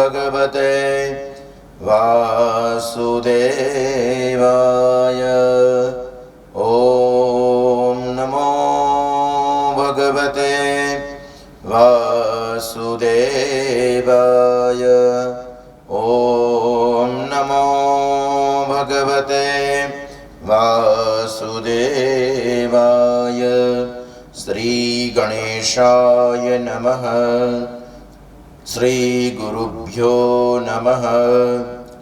भगवते वासुदेवाय। ॐ नमो भगवते वासुदेवाय। ॐ नमो भगवते वासुदेवाय। श्री गणेशाय नमः। श्री गुरुभ्यो नमः।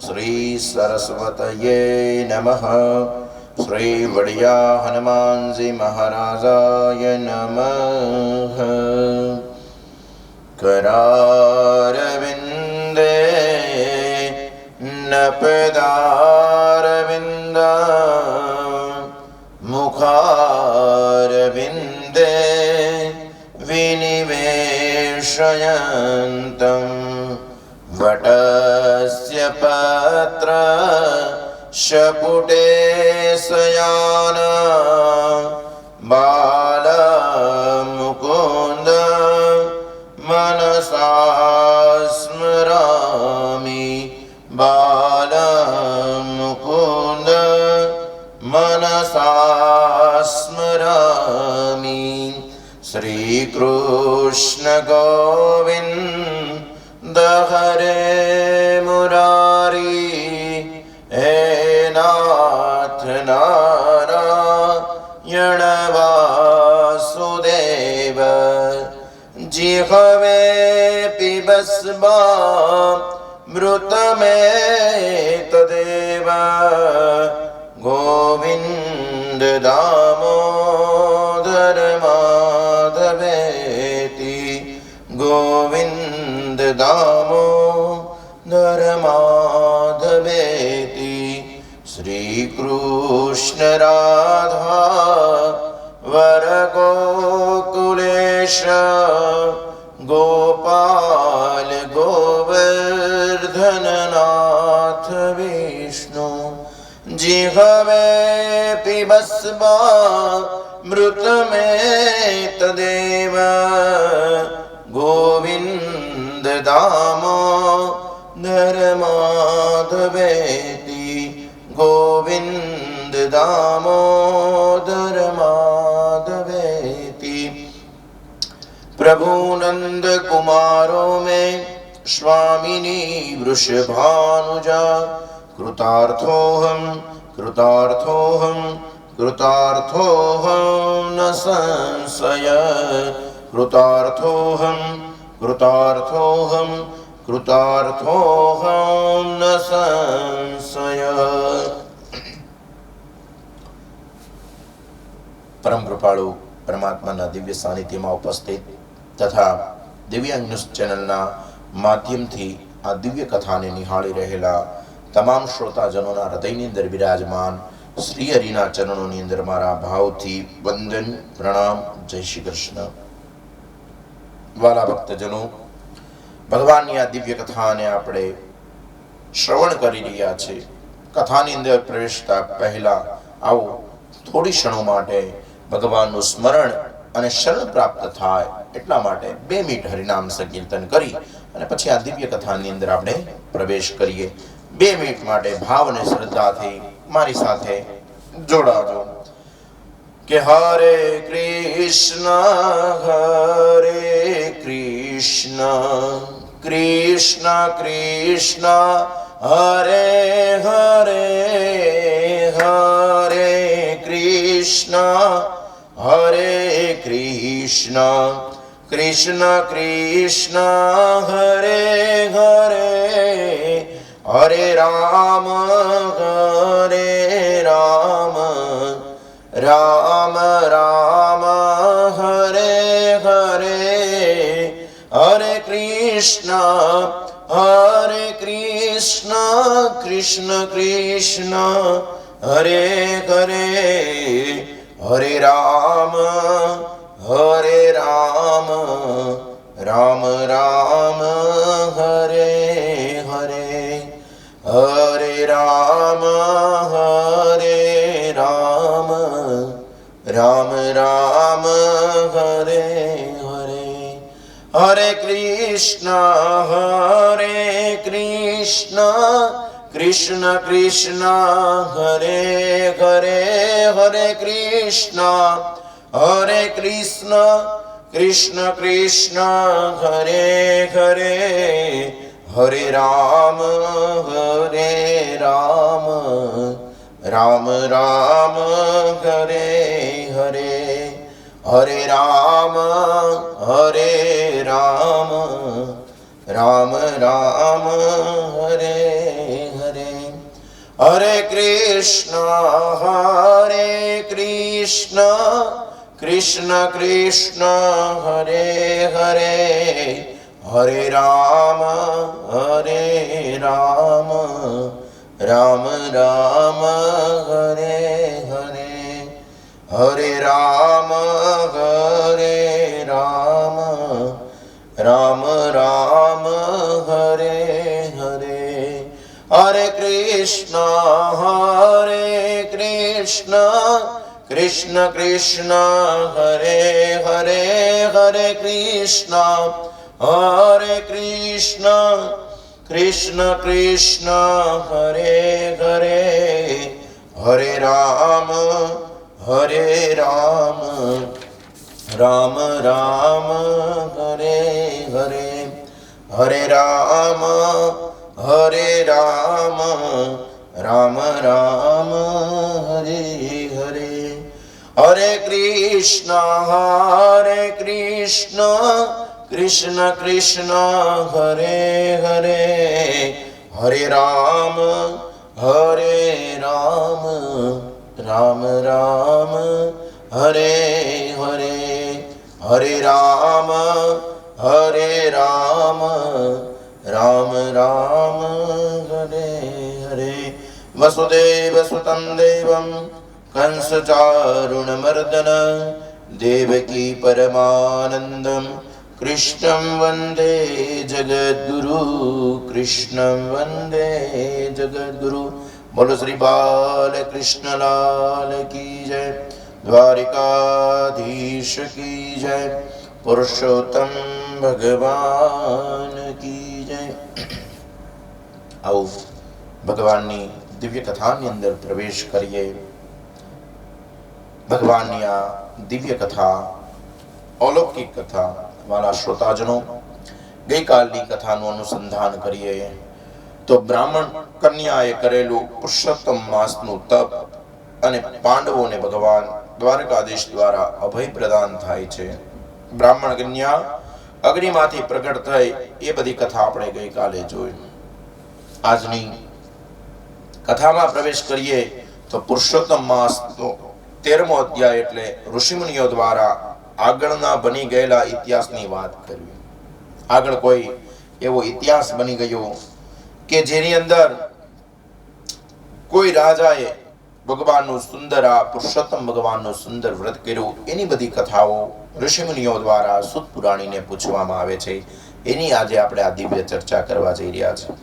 श्री सरस्वतये नमः। श्री वडिया हनुमान जी महाराजाय नमः। करारविंदे नपदारविंद मुखारविंदे विनिवेशयन्तं वटस्य पत्र शपुटे शयाना बालमुकुन्द मनसा स्मरामि। बालमुकुन्द मनसा स्मरामि। श्री कृष्ण गोविंद हरे मुरारी। हे नाथ नारायण वासुदेव। जिह्वे पिबस्वा मृत में तदेव। गोविंद दामोदर माधवेति। गोविंद दामोदर माधवेति। श्री कृष्ण राधा वर गोकुलेश। गोपाल गोवर्धन नाथ विष्णु। जिह्वे पिबस्वा मृत में तदेव। गोविंद दामोदर माधवेति। गोविंद दामोदर माधवेति। प्रभु नंद कुमारों में स्वामिनी वृषभानुजा। कृतार्थोऽहं कृतार्थोऽहं कृतार्थोऽहं न संशय। कृतार्थोऽहं कृतार्थोऽहं कृतार्थोऽहं न संशय। परम कृपाळु परमात्माना दिव्य सानिध्यમાં ઉપસ્થિત તથા દિવ્યાંગ ન્યૂઝ ચેનલના માધ્યમથી આ દિવ્ય કથાને નિહાળી રહેલા તમામ શ્રોતાજનોના હૃદયની અંદર બિરાજમાન શ્રી હરિના ચરણોની અંદર મારા ભાવથી વંદન પ્રણામ. જય શ્રી કૃષ્ણ. વાલા ભક્તજનો, ભગવાનની આ દિવ્ય કથાને આપણે શ્રવણ કરી રહ્યા છે. કથાની અંદર પ્રવેશતા પહેલા આવો થોડી ક્ષણો માટે ભગવાનનું સ્મરણ અને શરણ પ્રાપ્ત થાય એટલા માટે 2 મિનિટ હરિનામ સંકીર્તન કરી અને પછી આ દિવ્ય કથાની અંદર આપણે પ્રવેશ કરીએ. 2 મિનિટ માટે ભાવ અને શ્રદ્ધાથી મારી સાથે જોડાજો કે હરે કૃષ્ણ કૃષ્ણ કૃષ્ણ હરે હરે હરે કૃષ્ણ હરે કૃષ્ણ કૃષ્ણ કૃષ્ણ હરે હરે હરે રામ રામ રામ હરે હરે હરે કૃષ્ણ કૃષ્ણ કૃષ્ણ હરે હરે હરે રામ રામ રામ હરે હરે હરે રામ રામ રામ હરે હરે હરે કૃષ્ણ કૃષ્ણ કૃષ્ણ કૃષ્ણ હરે હરે હરે કૃષ્ણ હરે કૃષ્ણ કૃષ્ણ કૃષ્ણ હરે હરે હરે રામ રામ રામ હરે હરે હરે રામ રામ રામ હરે હરે હરે કૃષ્ણ કૃષ્ણ કૃષ્ણ હરે હરે હરે રામ રામ રામ હરે હરે હરે રામ રામ રામ હરે હરે હરે કૃષ્ણ કૃષ્ણ કૃષ્ણ હરે હરે હરે કૃષ્ણ કૃષ્ણ કૃષ્ણ હરે હરે હરે રામ રામ રામ હરે હરે હરે રામ રામ રામ હરે હરે હરે કૃષ્ણ કૃષ્ણ કૃષ્ણ હરે હરે હરે રામ રામ રામ હરે હરે હરે રામ રામ રામ હરે હરે વસુદેવ સુતં દેવં કંસ ચારુણમર્દન દેવકી પરમાનંદમ કૃષ્ણં વંદે જગદ્ગુરુ કૃષ્ણં વંદે જગદ્ગુરુ બોલો શ્રી બાલકૃષ્ણલાલ કી જય દ્વારિકાધીશ કી જય પુરુષોત્તમ ભગવાન કી જય આવો ભગવાનની દિવ્ય કથાની અંદર પ્રવેશ કરીએ ભગવાનની આ દિવ્ય કથા અલૌકિક કથા વાલા શ્રોતાજનો ગઈકાલની કથાનું અનુસંધાન કરીએ તો બ્રાહ્મણ કન્યાએ કરેલું પુરુષોત્તમ માસનું તપ અને પાંડવોને ભગવાન દ્વારકાધીશ દ્વારા અભય પ્રદાન થાય છે બ્રાહ્મણ કન્યા અગ્નિમાંથી પ્રગટ થઈ એ બધી કથા આપણે ગઈકાલે જોઈ આજની કથામાં પ્રવેશ કરીએ તો પુરુષોત્તમ માસનો 13મો અધ્યાય એટલે ઋષિમુનિઓ દ્વારા આગળના બની ગયેલા ઇતિહાસની વાત કરવી આગળ કોઈ એવો ઇતિહાસ બની ગયો કે જેની અંદર કોઈ રાજાએ ભગવાનનું સુંદર આ પુરુષોત્તમ ભગવાનનું સુંદર વ્રત કર્યું એની બધી કથાઓ ઋષિમુનિઓ દ્વારા સુત પુરાણીને પૂછવામાં આવે છે એની આજે આપણે આ દિવ્ય ચર્ચા કરવા જઈ રહ્યા છે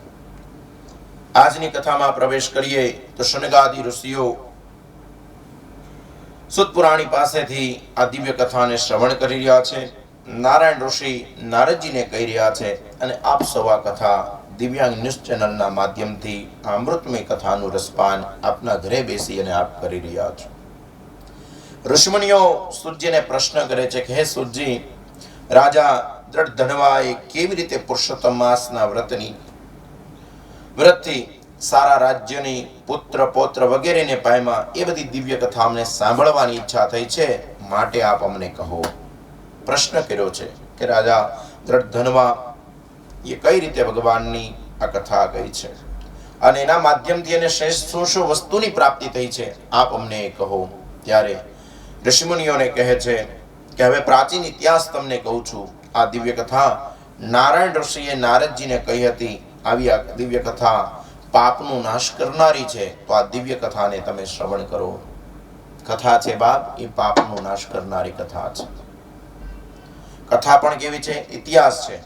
આજની કથામાં પ્રવેશ કરીએ તો શનગાદી ઋષિઓ સુત પુરાણી પાસેથી આ દિવ્ય કથાને શ્રવણ કરી રહ્યા છે નારાયણ ઋષિ નારદજીને કહી રહ્યા છે અને આપ સૌ આ કથા દિવ્યાંગ ન્યૂઝ ચેનલના માધ્યમથી આ અમૃતમય કથાનું રસપાન આપના ઘરે બેસી અને આપ કરી રહ્યા છો ઋષિમુનિઓ સૂર્યને પ્રશ્ન કરે છે કે હે સૂર્ય રાજા દ્રઢધનવાએ કેવી રીતે પુરુષોત્તમ માસના વ્રતથી સારા રાજ્યની પુત્ર પૌત્ર વગેરેને પામ્યા એ બધી દિવ્ય કથા અમને સાંભળવાની ઈચ્છા થઈ છે માટે આપ અમને કહો પ્રશ્ન કર્યો છે કે રાજા દ્રઢધનવા એ કઈ રીતે ભગવાનની આ કથા કહી છે અને એના માધ્યમથી એને શ્રેષ્ઠ શું વસ્તુની પ્રાપ્તિ થઈ છે આપ અમને કહો ત્યારે ઋષિમુનિઓને કહે છે કે હવે પ્રાચીન ઇતિહાસ તમને કહું છું આ દિવ્ય કથા નારાયણ ઋષિએ નારદજીને કહી હતી આવી આ દિવ્ય કથા પાપનું નાશ કરનારી છે તો આ દિવ્ય કથાને તમે શ્રવણ કરો કથા છે બાપ એ પાપનું નાશ કરનારી કથા છે કથા પણ કેવી છે ઇતિહાસ છે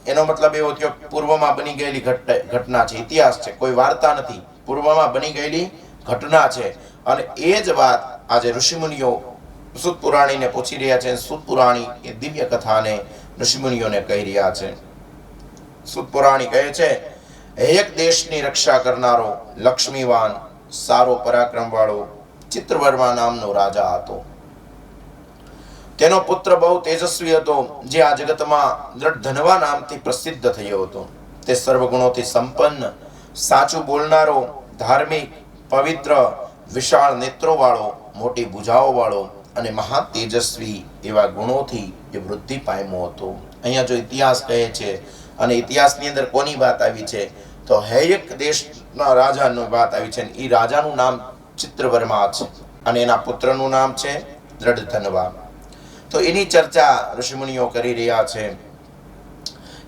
એનો મતલબ એવો થયો પૂર્વમાં બની ગયેલી ઘટના છે ઇતિહાસ છે કોઈ વાર્તા નથી પૂર્વમાં બની ગયેલી ઘટના છે અને એ જ વાત આજે ઋષિમુનિઓ સુત પુરાણીને પૂછી રહ્યા છે સુત પુરાણી એ દિવ્ય કથાને ઋષિમુનિઓને કહી રહ્યા છે સુત પુરાણી કહે છે એક દેશની રક્ષા કરનારો લક્ષ્મીવાન સારો પરાક્રમ વાળો ચિત્રવર્મા નામનો રાજા હતો. તેનો પુત્ર બહુ તેજસ્વી હતો, જે આ જગતમાં ધનવા નામથી પ્રસિદ્ધ થયો હતો. તે સર્વગુણોથી સંપન્ન, સાચું બોલનારો, ધાર્મિક, પવિત્ર, વિશાળ નેત્રો વાળો, મોટી ભુજાઓ વાળો અને મહા તેજસ્વી એવા ગુણોથી એ વૃદ્ધિ પામ્યો હતો. અહીંયા જો ઇતિહાસ કહે છે, અને ઇતિહાસની અંદર કોની વાત આવી છે તો હૈયક દેશના રાજાની વાત આવી છે. એ રાજાનું નામ ચિત્રવર્મા છે અને એના પુત્રનું નામ છે દ્રઢધનવા. તો એની ચર્ચા ઋષિમુનિઓ કરી રહ્યા છે.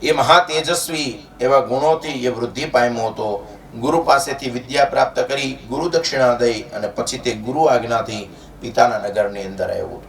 એ મહા તેજસ્વી એવા ગુણોથી એ વૃદ્ધિ પામ્યો હતો. ગુરુ પાસેથી વિદ્યા પ્રાપ્ત કરી, ગુરુ દક્ષિણા દઈ અને પછી તે ગુરુ આજ્ઞાથી પિતાના નગરની અંદર આવ્યો.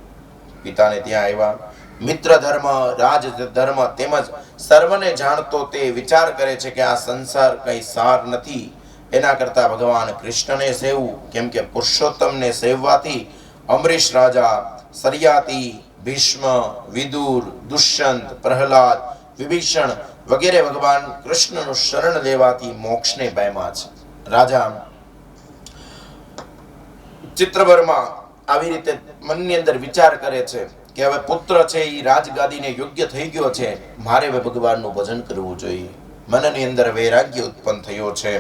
પિતાને ત્યાં આવ્યા. મિત્ર ધર્મ, રાજ ધર્મ તેમજ સર્વને જાણતો તે વિચાર કરે છે કે આ સંસાર કઈ સાર નથી. એના કરતા ભગવાન કૃષ્ણને સેવવું, કેમ કે પુરુષોત્તમને સેવવાથી અમરીશ રાજા, સરિયાતી, ભીષ્મ, વિદુર, દુષ્યંત, પ્રહલાદ, વિભીષણ વગેરે ભગવાન કૃષ્ણનું શરણ લેવાથી મોક્ષને પામ્યા છે. રાજા ચિત્રવર્મા આવી રીતે મનની અંદર વિચાર કરે છે કે હવે પુત્ર છે એ રાજગાદીને યોગ્ય થઈ ગયો છે, મારે હવે ભગવાનનું ભજન કરવું જોઈએ. મનની અંદર વૈરાગ્ય ઉત્પન્ન થયો છે,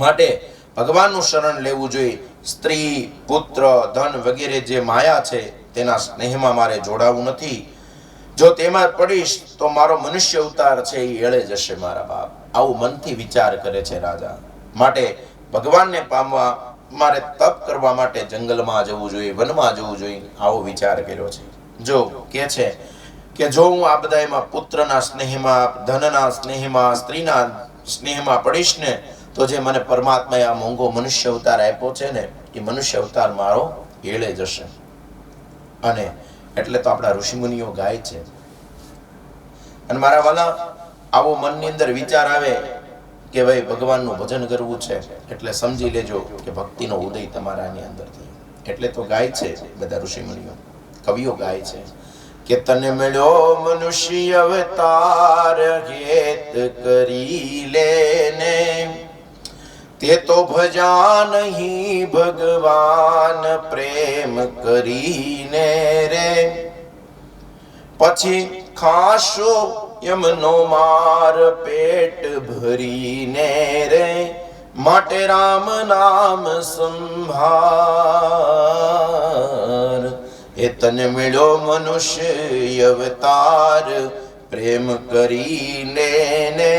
માટે ભગવાનનું શરણ લેવું જોઈએ. સ્ત્રી, પુત્ર, ધન વગેરે જે માયા છે તેના સ્નેહમાં મારે જોડાવું નથી. જો તેમાં પડીશ તો મારો મનુષ્ય અવતાર છે એ એળે જશે મારા બાપ. આવું મનથી વિચાર કરે છે રાજા. માટે ભગવાનને પામવા મારે તપ કરવા માટે જંગલમાં જવું જોઈએ, વનમાં જવું જોઈએ, આવો વિચાર કર્યો છે. જો કે છે કે જો હું આ બધામાં પુત્રના સ્નેહમાં, ધનના સ્નેહમાં, સ્ત્રીના સ્નેહમાં પડીશ ને તો જે મને પરમાત્માએ આ મોંઘો મનુષ્ય અવતાર આપ્યો છે ને એ મનુષ્ય અવતાર મારો એળે જશે. અને એટલે તો આપણા ઋષિમુનિઓ ગાય છે. અને મારા વાલા, આવો મનની અંદર વિચાર આવે કે ભાઈ ભગવાનનું ભજન કરવું છે એટલે સમજી લેજો કે ભક્તિનો ઉદય તમારાની અંદર થયો. એટલે તો ગાય છે બધા ઋષિમુનિઓ, કવિઓ ગાય છે કે તને મળ્યો મનુષ્ય અવતાર હેત કરી લેને, તે તો ભજા નહીં ભગવાન પ્રેમ કરીને રે. પછી ખાશો યમનો માર પેટ ભરીને રે, માટે રામ નામ સંભાર. એ તને મળ્યો મનુષ્ય અવતાર પ્રેમ કરીને ને,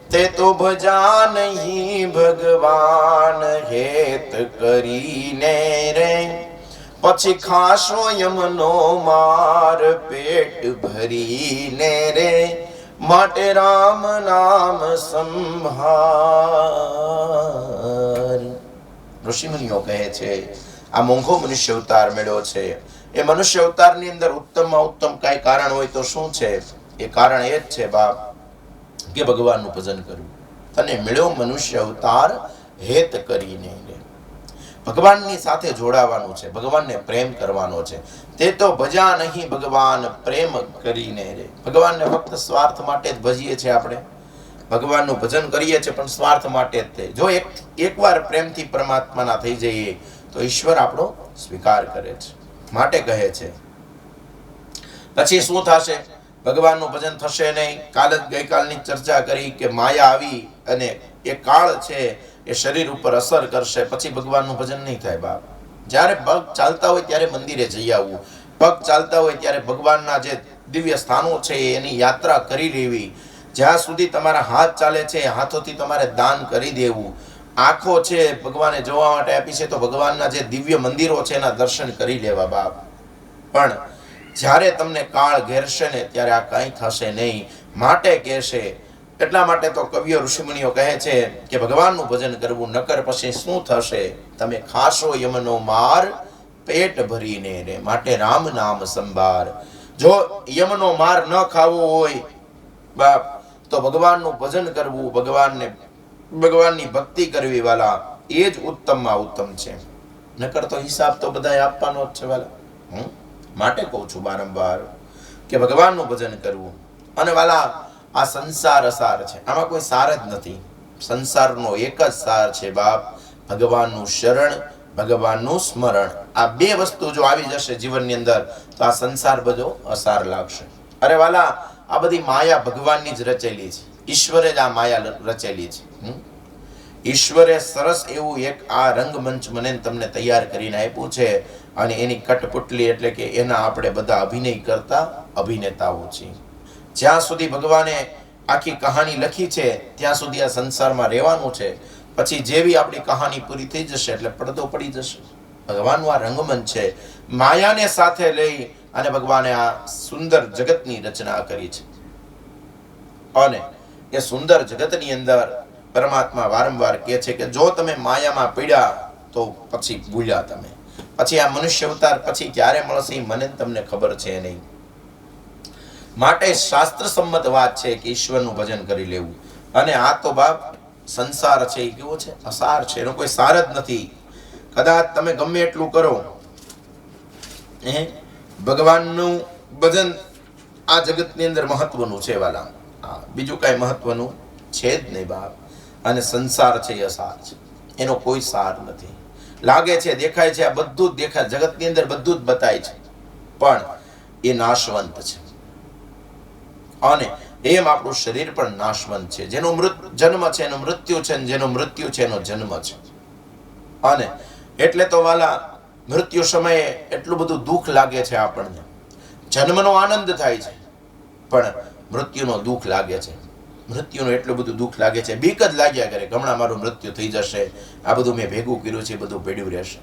તે તો ભજા નહીં ભગવાન હેત કરીને રે. પછી ખાશો યમનો માર પેટ ભરીને રે, માટે રામ નામ સંભાર. ઋષિમુનિઓ કહે છે આ મોંઘો મનુષ્ય અવતાર મળ્યો છે. એ મનુષ્ય અવતારની અંદર ઉત્તમમાં ઉત્તમ કઈ કારણ હોય તો શું છે? એ કારણ એ જ છે બાપ કે ભગવાનનું ભજન કરવું. તને મળ્યો મનુષ્ય અવતાર હેત કરીને રે. ભગવાનની સાથે જોડાવાનું છે, ભગવાનને પ્રેમ કરવાનો છે. તે તો ભજા નહીં ભગવાન પ્રેમ કરીને રે. ભગવાનને ફક્ત સ્વાર્થ માટે જ ભજીએ છીએ આપણે. ભગવાનનું ભજન કરીએ છીએ પણ સ્વાર્થ માટે જ તે. જો એકવાર પ્રેમથી પરમાત્માના થઈ જઈએ તો ઈશ્વર આપણો સ્વીકાર કરે છે. માટે કહે છે પછી શું થશે? ભગવાનનું ભજન થશે નહીં. કાલ જ ગઈકાલની ચર્ચા કરી કે માયા આવી અને એ કાળ છે એ શરીર ઉપર અસર કરશે, પછી ભગવાનનું ભજન નહીં થાય બાપ. જ્યારે પગ ચાલતા હોય ત્યારે મંદિરે જઈ આવવું, પગ ચાલતા હોય ત્યારે ભગવાનના જે દિવ્ય સ્થાનો છે એની યાત્રા કરી લેવી. જ્યાં સુધી તમારા હાથ ચાલે છે એ હાથોથી તમારે દાન કરી દેવું. આંખો છે ભગવાને જોવા માટે આપી છે તો ભગવાનના જે દિવ્ય મંદિરો છે એના દર્શન કરી લેવા બાપ. પણ જ્યારે તમને કાળ ઘેરશે ને ત્યારે આ કંઈ થશે નહીં. માટે કહેશે, એટલા માટે તો કવિઓ ઋષિમુનિઓ કહે છે કે ભગવાનનું ભજન કરવું, નકર પછી શું થશે? તમે ખાશો યમનો માર પેટ ભરીને રે, માટે રામ નામ સંભાર. જો યમનો માર ન ખાવો હોય બાપ તો ભગવાનનું ભજન કરવું, ભગવાનની ભક્તિ કરવી વાલા, એ જ ઉત્તમમાં ઉત્તમ છે. નકર તો હિસાબ તો બધાએ આપવાનો જ છે વાલા. માટે કહું છું બારંવાર કે ભગવાનનું ભજન કરવું. અને વાલા, આ સંસાર અસાર છે, આમાં કોઈ સાર જ નથી. સંસારનો એક જ સાર છે બાપ, ભગવાનનું શરણ, ભગવાનનું સ્મરણ. આ બે વસ્તુ જો આવી જશે જીવનની અંદર તો આ સંસાર બધો અસાર લાગશે. અરે વાલા, આ બધી માયા ભગવાનની જ રચેલી છે, ઈશ્વરે જ આ માયા રચેલી છે. ઈશ્વરે સરસ એવું એક આ રંગમંચ મને તમને તૈયાર કરીને આપ્યું છે અને એની કટપુટલી એટલે કે એના આપણે બધા અભિનય કરતા અભિનેતાઓ છીએ. જ્યાં સુધી ભગવાને આખી કહાની લખી છે ત્યાં સુધી આ સંસારમાં રહેવાનું છે. પછી જેવી આપણી કહાની પૂરી થઈ જશે એટલે પડદો પડી જશે. ભગવાનનું આ રંગમંચ છે, માયાને સાથે લઈ અને ભગવાને આ સુંદર જગતની રચના કરી છે. અને એ સુંદર જગતની અંદર પરમાત્મા વારંવાર કહે છે કે જો તમે માયામાં પડ્યા તો પછી ભૂલ્યા તમે, પછી આ મનુષ્ય અવતાર પછી ક્યારે મળશે મને તમને ખબર છે નહીં. માટે શાસ્ત્ર સંમત વાત છે કે ઈશ્વરનું ભજન કરી લેવું. અને આ તો બાપ સંસાર છે એ કેવો છે? અસાર છે, એનો કોઈ સાર જ નથી. કદાચ તમે ગમે એટલું કરો, ભગવાનનું ભજન આ જગતની અંદર મહત્વનું છે વાલા, બીજું કાંઈ મહત્વનું છે જ નહીં બાપ. અને સંસાર છે એ અસાર છે, એનો કોઈ સાર નથી. લાગે છે, દેખાય છે, આ બધું જ દેખાય, જગતની અંદર બધું જ બતાય છે, પણ એ નાશવંત છે. અને એમ આપણું શરીર પણ નાશવંત છે. જેનો જન્મ છે એનો મૃત્યુ છે, જેનો મૃત્યુ છે એનો જન્મ છે. અને એટલે તો વાલા મૃત્યુ સમયે એટલું બધું દુઃખ લાગે છે આપણને. જન્મનો આનંદ થાય છે પણ મૃત્યુનો દુઃખ લાગે છે. મૃત્યુનું એટલું બધું દુઃખ લાગે છે, બીક જ લાગ્યા કરે, હમણાં મારું મૃત્યુ થઈ જશે, આ બધું મેં ભેગું કર્યું છે બધું પડ્યું રહેશે,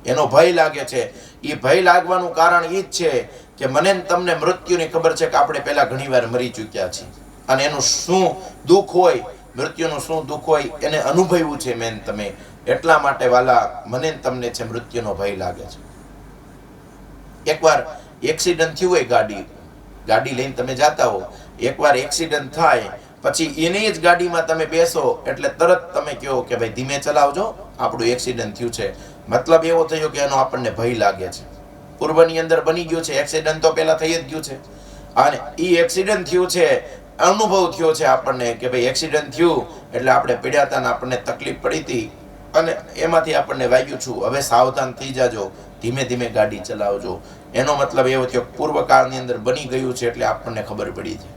એનો ભય લાગે છે. એ ભય લાગવાનું કારણ એ જ છે કે મને તમને મૃત્યુની ખબર છે કે આપણે પહેલા ઘણીવાર મરી ચૂક્યા છીએ અને એનું શું દુઃખ હોય, મૃત્યુનું શું દુઃખ હોય એને અનુભવ્યું છે મેં તમે. એટલા માટે વાલા મને તમને છે મૃત્યુનો ભય લાગે છે. એકવાર એક્સિડન્ટ થયું હોય, ગાડી લઈને તમે જાતા હો, એકવાર એક્સિડન્ટ થાય પછી એની જ ગાડીમાં તમે બેસો એટલે તરત તમે કહો કે ભાઈ ધીમે ચલાવજો, આપણું એક્સિડન્ટ થયું છે. મતલબ એવો થયો કે એનો આપણને ભય લાગે છે. પૂર્વની અંદર બની ગયું છે, એક્સિડન્ટ તો પહેલા થઈ જ ગયું છે અને એ એક્સિડન્ટ થયું છે, અનુભવ થયો છે આપણને કે ભાઈ એક્સિડન્ટ થયું એટલે આપણે પીડ્યા હતા ને આપણને તકલીફ પડી હતી અને એમાંથી આપણને વાગ્યું છું, હવે સાવધાન થઈ જાજો, ધીમે ધીમે ગાડી ચલાવજો. એનો મતલબ એવો થયો પૂર્વકાળની અંદર બની ગયું છે એટલે આપણને ખબર પડી છે.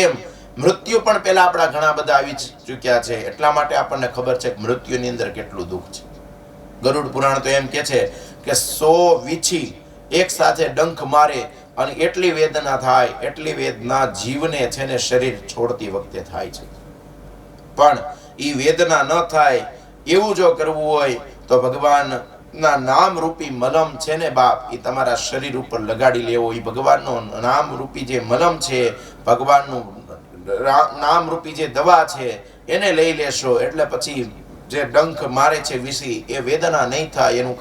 એમ મૃત્યુ પણ પહેલા આપણા ઘણા બધા આવી ચૂક્યા છે, એટલા માટે આપણને ખબર છે કે મૃત્યુની અંદર કેટલું દુઃખ છે. ગરુડ પુરાણ તો એમ કે છે કે 100 વીછી એક સાથે ડંખ મારે અને એટલી વેદના થાય, એટલી વેદના જીવને છે ને શરીર છોડતી વખતે થાય છે. પણ એ વેદના ન થાય એવું જો કરવું હોય તો ભગવાનના નામ રૂપી મલમ છે ને બાપ, એ તમારા શરીર ઉપર લગાડી લેવો. એ ભગવાનનો નામ રૂપી જે મલમ છે, ભગવાનનું નામ રૂપી જે દવા છે એને લઈ લેશો એટલે પછી જે ડંખ મારે છે વીસી એ વેદના નહીં થાય. એનું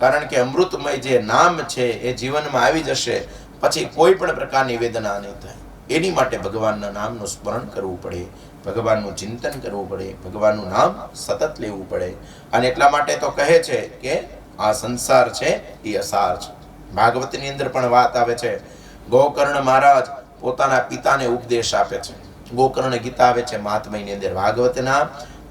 કારણ કે અમૃતમય જે નામ છે એ જીવનમાં આવી જશે પછી કોઈ પણ પ્રકારની વેદના નહીં થાય. એની માટે ભગવાનના નામનું સ્મરણ કરવું પડે, ભગવાનનું ચિંતન કરવું પડે, ભગવાનનું નામ સતત લેવું પડે. અને એટલા માટે તો કહે છે કે આ સંસાર છે એ અસાર છે. ભાગવતની અંદર પણ વાત આવે છે, ગોકર્ણ મહારાજ પોતાના પિતાને ઉપદેશ આપે છે. ગોકર્ણ ગીતા આવે છે મહાત્મયની અંદર, ભાગવતના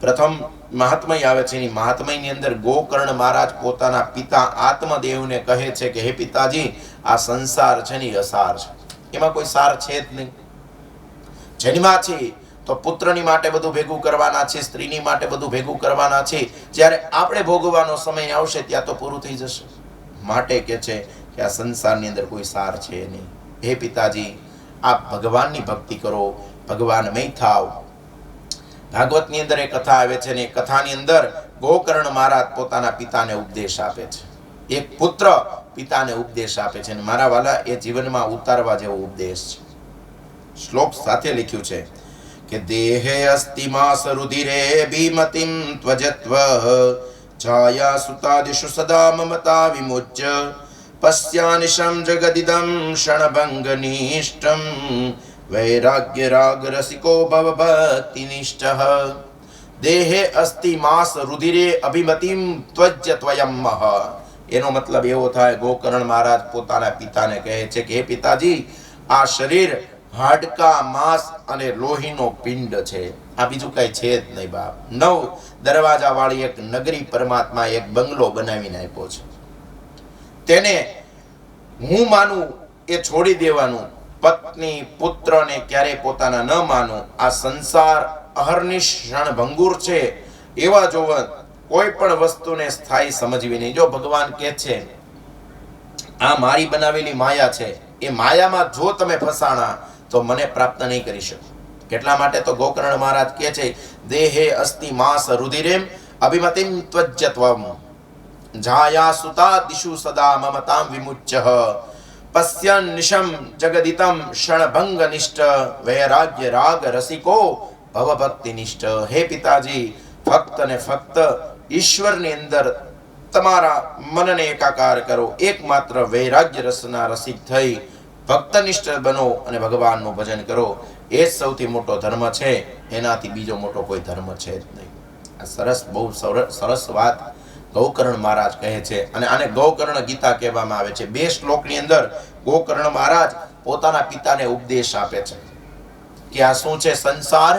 પ્રથમ મહાત્મય આવે છે. એની મહાત્મયની અંદર ગોકર્ણ મહારાજ પોતાના પિતા આત્મદેવને કહે છે કે હે પિતાજી, આ સંસાર છે ને અસાર છે, એમાં કોઈ સાર છે જ નહીં. જન્મા છે તો પુત્રની માટે બધું ભેગું કરવાના છે, સ્ત્રીની માટે બધું ભેગું કરવાના છે, જ્યારે આપણે ભોગવવાનો સમય આવશે ત્યાં તો પૂરું થઈ જશે. માટે કે છે કે આ સંસારની અંદર કોઈ સાર છે નહીં. હે પિતાજી, આપ ભગવાનની ભક્તિ કરો, ભગવાનમય થાવ. ભાગવતની અંદર એક કથા આવે છે ને એ કથાની અંદર ગોકર્ણ મહારાજ પોતાના પિતાને ઉપદેશ આપે છે. એક પુત્ર પિતાને ઉપદેશ આપે છે અને મારા વાલા એ જીવનમાં ઉતારવા જેવો ઉપદેશ છે. શ્લોક સાથે લખ્યું છે કે દેહે અસ્તિ માસ રુધિરે ભીમતિમ ત્વજત્વ છાયા સુતાદિષુ સદા મમતા વિમુચ્ય પશ્યાનિશમ જગદિદમ ક્ષણભંગનિષ્ઠમ વૈરાગ્ય રાગ રસિકો ભવ ભક્તિ નિષ્ઠઃ. દેહે અસ્તિ માસ રુધિરે અભિમતિમ ત્વજ્ય ત્વયમ. એનો મતલબ એવો થાય, ગોકર્ણ મહારાજ પોતાના પિતાને કહે છે કે હે પિતાજી, આ શરીર હાડકા, માંસ અને લોહીનો પિંડ છે. આ બીજું કઈ છે જ નહીં બાપ. 9 દરવાજા વાળી એક નગરી પરમાત્મા એક બંગલો બનાવીને આપ્યો છે. તેને હું માનું એ છોડી દેવાનું. પત્ની પુત્રને ક્યારે પોતાના ન માનું. આ સંસાર અહર્નિશ ક્ષણભંગુર છે એવા જોવન કોઈ પણ વસ્તુને સ્થાયી સમજવી નહીં. જો ભગવાન કહે છે આ મારી બનાવેલી માયા છે, એ માયામાં જો તમે ફસાણા તો મને પ્રાપ્ત નહીં કરી શકો. કેટલા માટે તો ગોકર્ણ મહારાજ કહે છે દેહે અસ્તિ માસ રુધિરેમ અભિમતિમ ત્વજ્યત્વમ જાયા સુતા દિશુ સદા મમતામ વિમુચ્ય પશ્યન નિશમ જગદિતમ ક્ષણભંગ નિષ્ઠ વૈરાગ્ય રાગ રસિકો ભવ ભક્તિ નિષ્ઠ. હે પિતાજી, ફક્ત ને ફક્ત ઈશ્વરની અંદર તમારા મનને એકાકાર કરો. એકમાત્ર વૈરાગ્ય રસના રસિક થઈ ભક્તનિષ્ઠ બનો અને ભગવાનનું ભજન કરો. એ જ સૌથી મોટો ધર્મ છે. એનાથી બીજો મોટો કોઈ ધર્મ છે જ નહીં. આ સરસ, બહુ સરસ વાત ગોકર્ણ મહારાજ કહે છે. અને આને ગોકર્ણ ગીતા કહેવામાં આવે છે. 2 શ્લોકની અંદર ગોકર્ણ મહારાજ પોતાના પિતાને ઉપદેશ આપે છે કે આ શું છે? સંસાર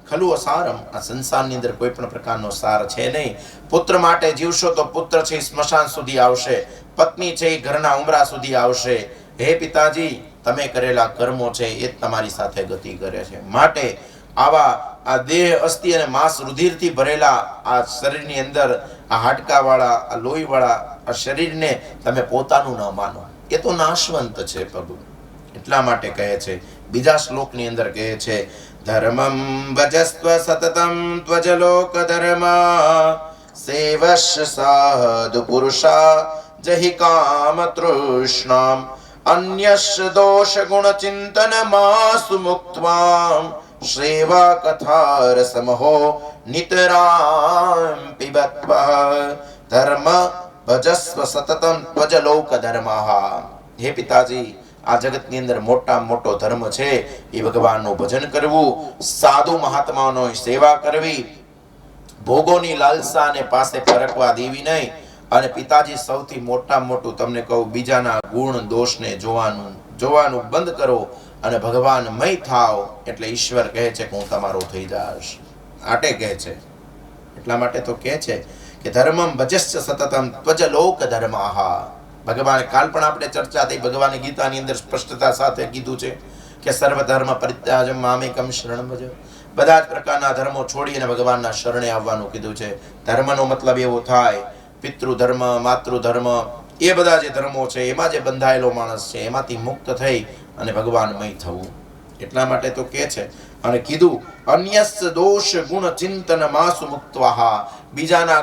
ખલુ અસારમ. આ સંસારની અંદર કોઈ પણ પ્રકારનો સાર છે નહીં. પુત્ર માટે જીવશો તો પુત્ર છે સ્મશાન સુધી આવશે, પત્ની છે ઘરના ઉમરા સુધી આવશે. હે પિતાજી, તમે કરેલા કર્મો છે એ જ તમારી સાથે ગતિ કરે છે. માટે આવા આ દેહ અસ્થિ અને માંસ રુધિરથી ભરેલા આ શરીરની અંદર આ હાડકાવાળા, આ લોહીવાળા આ શરીરને તમે પોતાનું ન માનો. એ તો નાશવંત છે પ્રભુ. એટલા માટે કહે છે, બીજા શ્લોકની અંદર કહે છે ધર્મમ ભજસ્વ સતતમ ત્વજલોક ધર્મ સેવશ સાધુ પુરુષા જહિ કામ તૃષ્ણામ અન્યશ દોષ ગુણ ચિંતન માસુ મુક્ત્વામ સેવા કથા રસમહો નિતરામ પિબત્વા ધર્મ ભજસ્વ સતતમ ત્વજલોક ધર્મઃ. હે પિતાજી, આ જગતની અંદર મોટામાં મોટો ધર્મ છે એ ભગવાનનું ભજન કરવું, સાધુ મહાત્માઓની સેવા કરવી, ભોગોની લાલસાને પાસે પરખવા દેવી નહીં. અને પિતાજી, સૌથી મોટામાં મોટું તમને કહું, બીજાના ગુણ દોષને જોવાનું બંધ કરો અને ભગવાનમય થાવ. એટલે ઈશ્વર કહે છે કે હું તમારો થઈ જાશ. આટે કહે છે. એટલા માટે તો કહે છે કે ધર્મમ ભજસ્ય સતતમ ત્વજલોક ધર્મઃ. ભગવાન કાલ પણ આપણે ચર્ચા થઈ. ભગવાને ગીતાની અંદર સ્પષ્ટતા સાથે કીધું છે કે સર્વ ધર્મ પરિત્યાજમ મામેકમ શરણમ ભજ. બધા જ પ્રકારના ધર્મો છોડી અને ભગવાનના શરણે આવવાનું કીધું છે. ધર્મનો મતલબ એવો થાય પિતૃ ધર્મ, માતૃ ધર્મ, એ બધા જે ધર્મો છે એમાં જે બંધાયેલો માણસ છે એમાંથી મુક્ત થઈ અને ભગવાનમય થવું. એટલા માટે તો કહે છે અને કીધું અન્યસ્ દોષ ગુણ ચિંતન માસુ મુક્ત્વાહ. બીજાના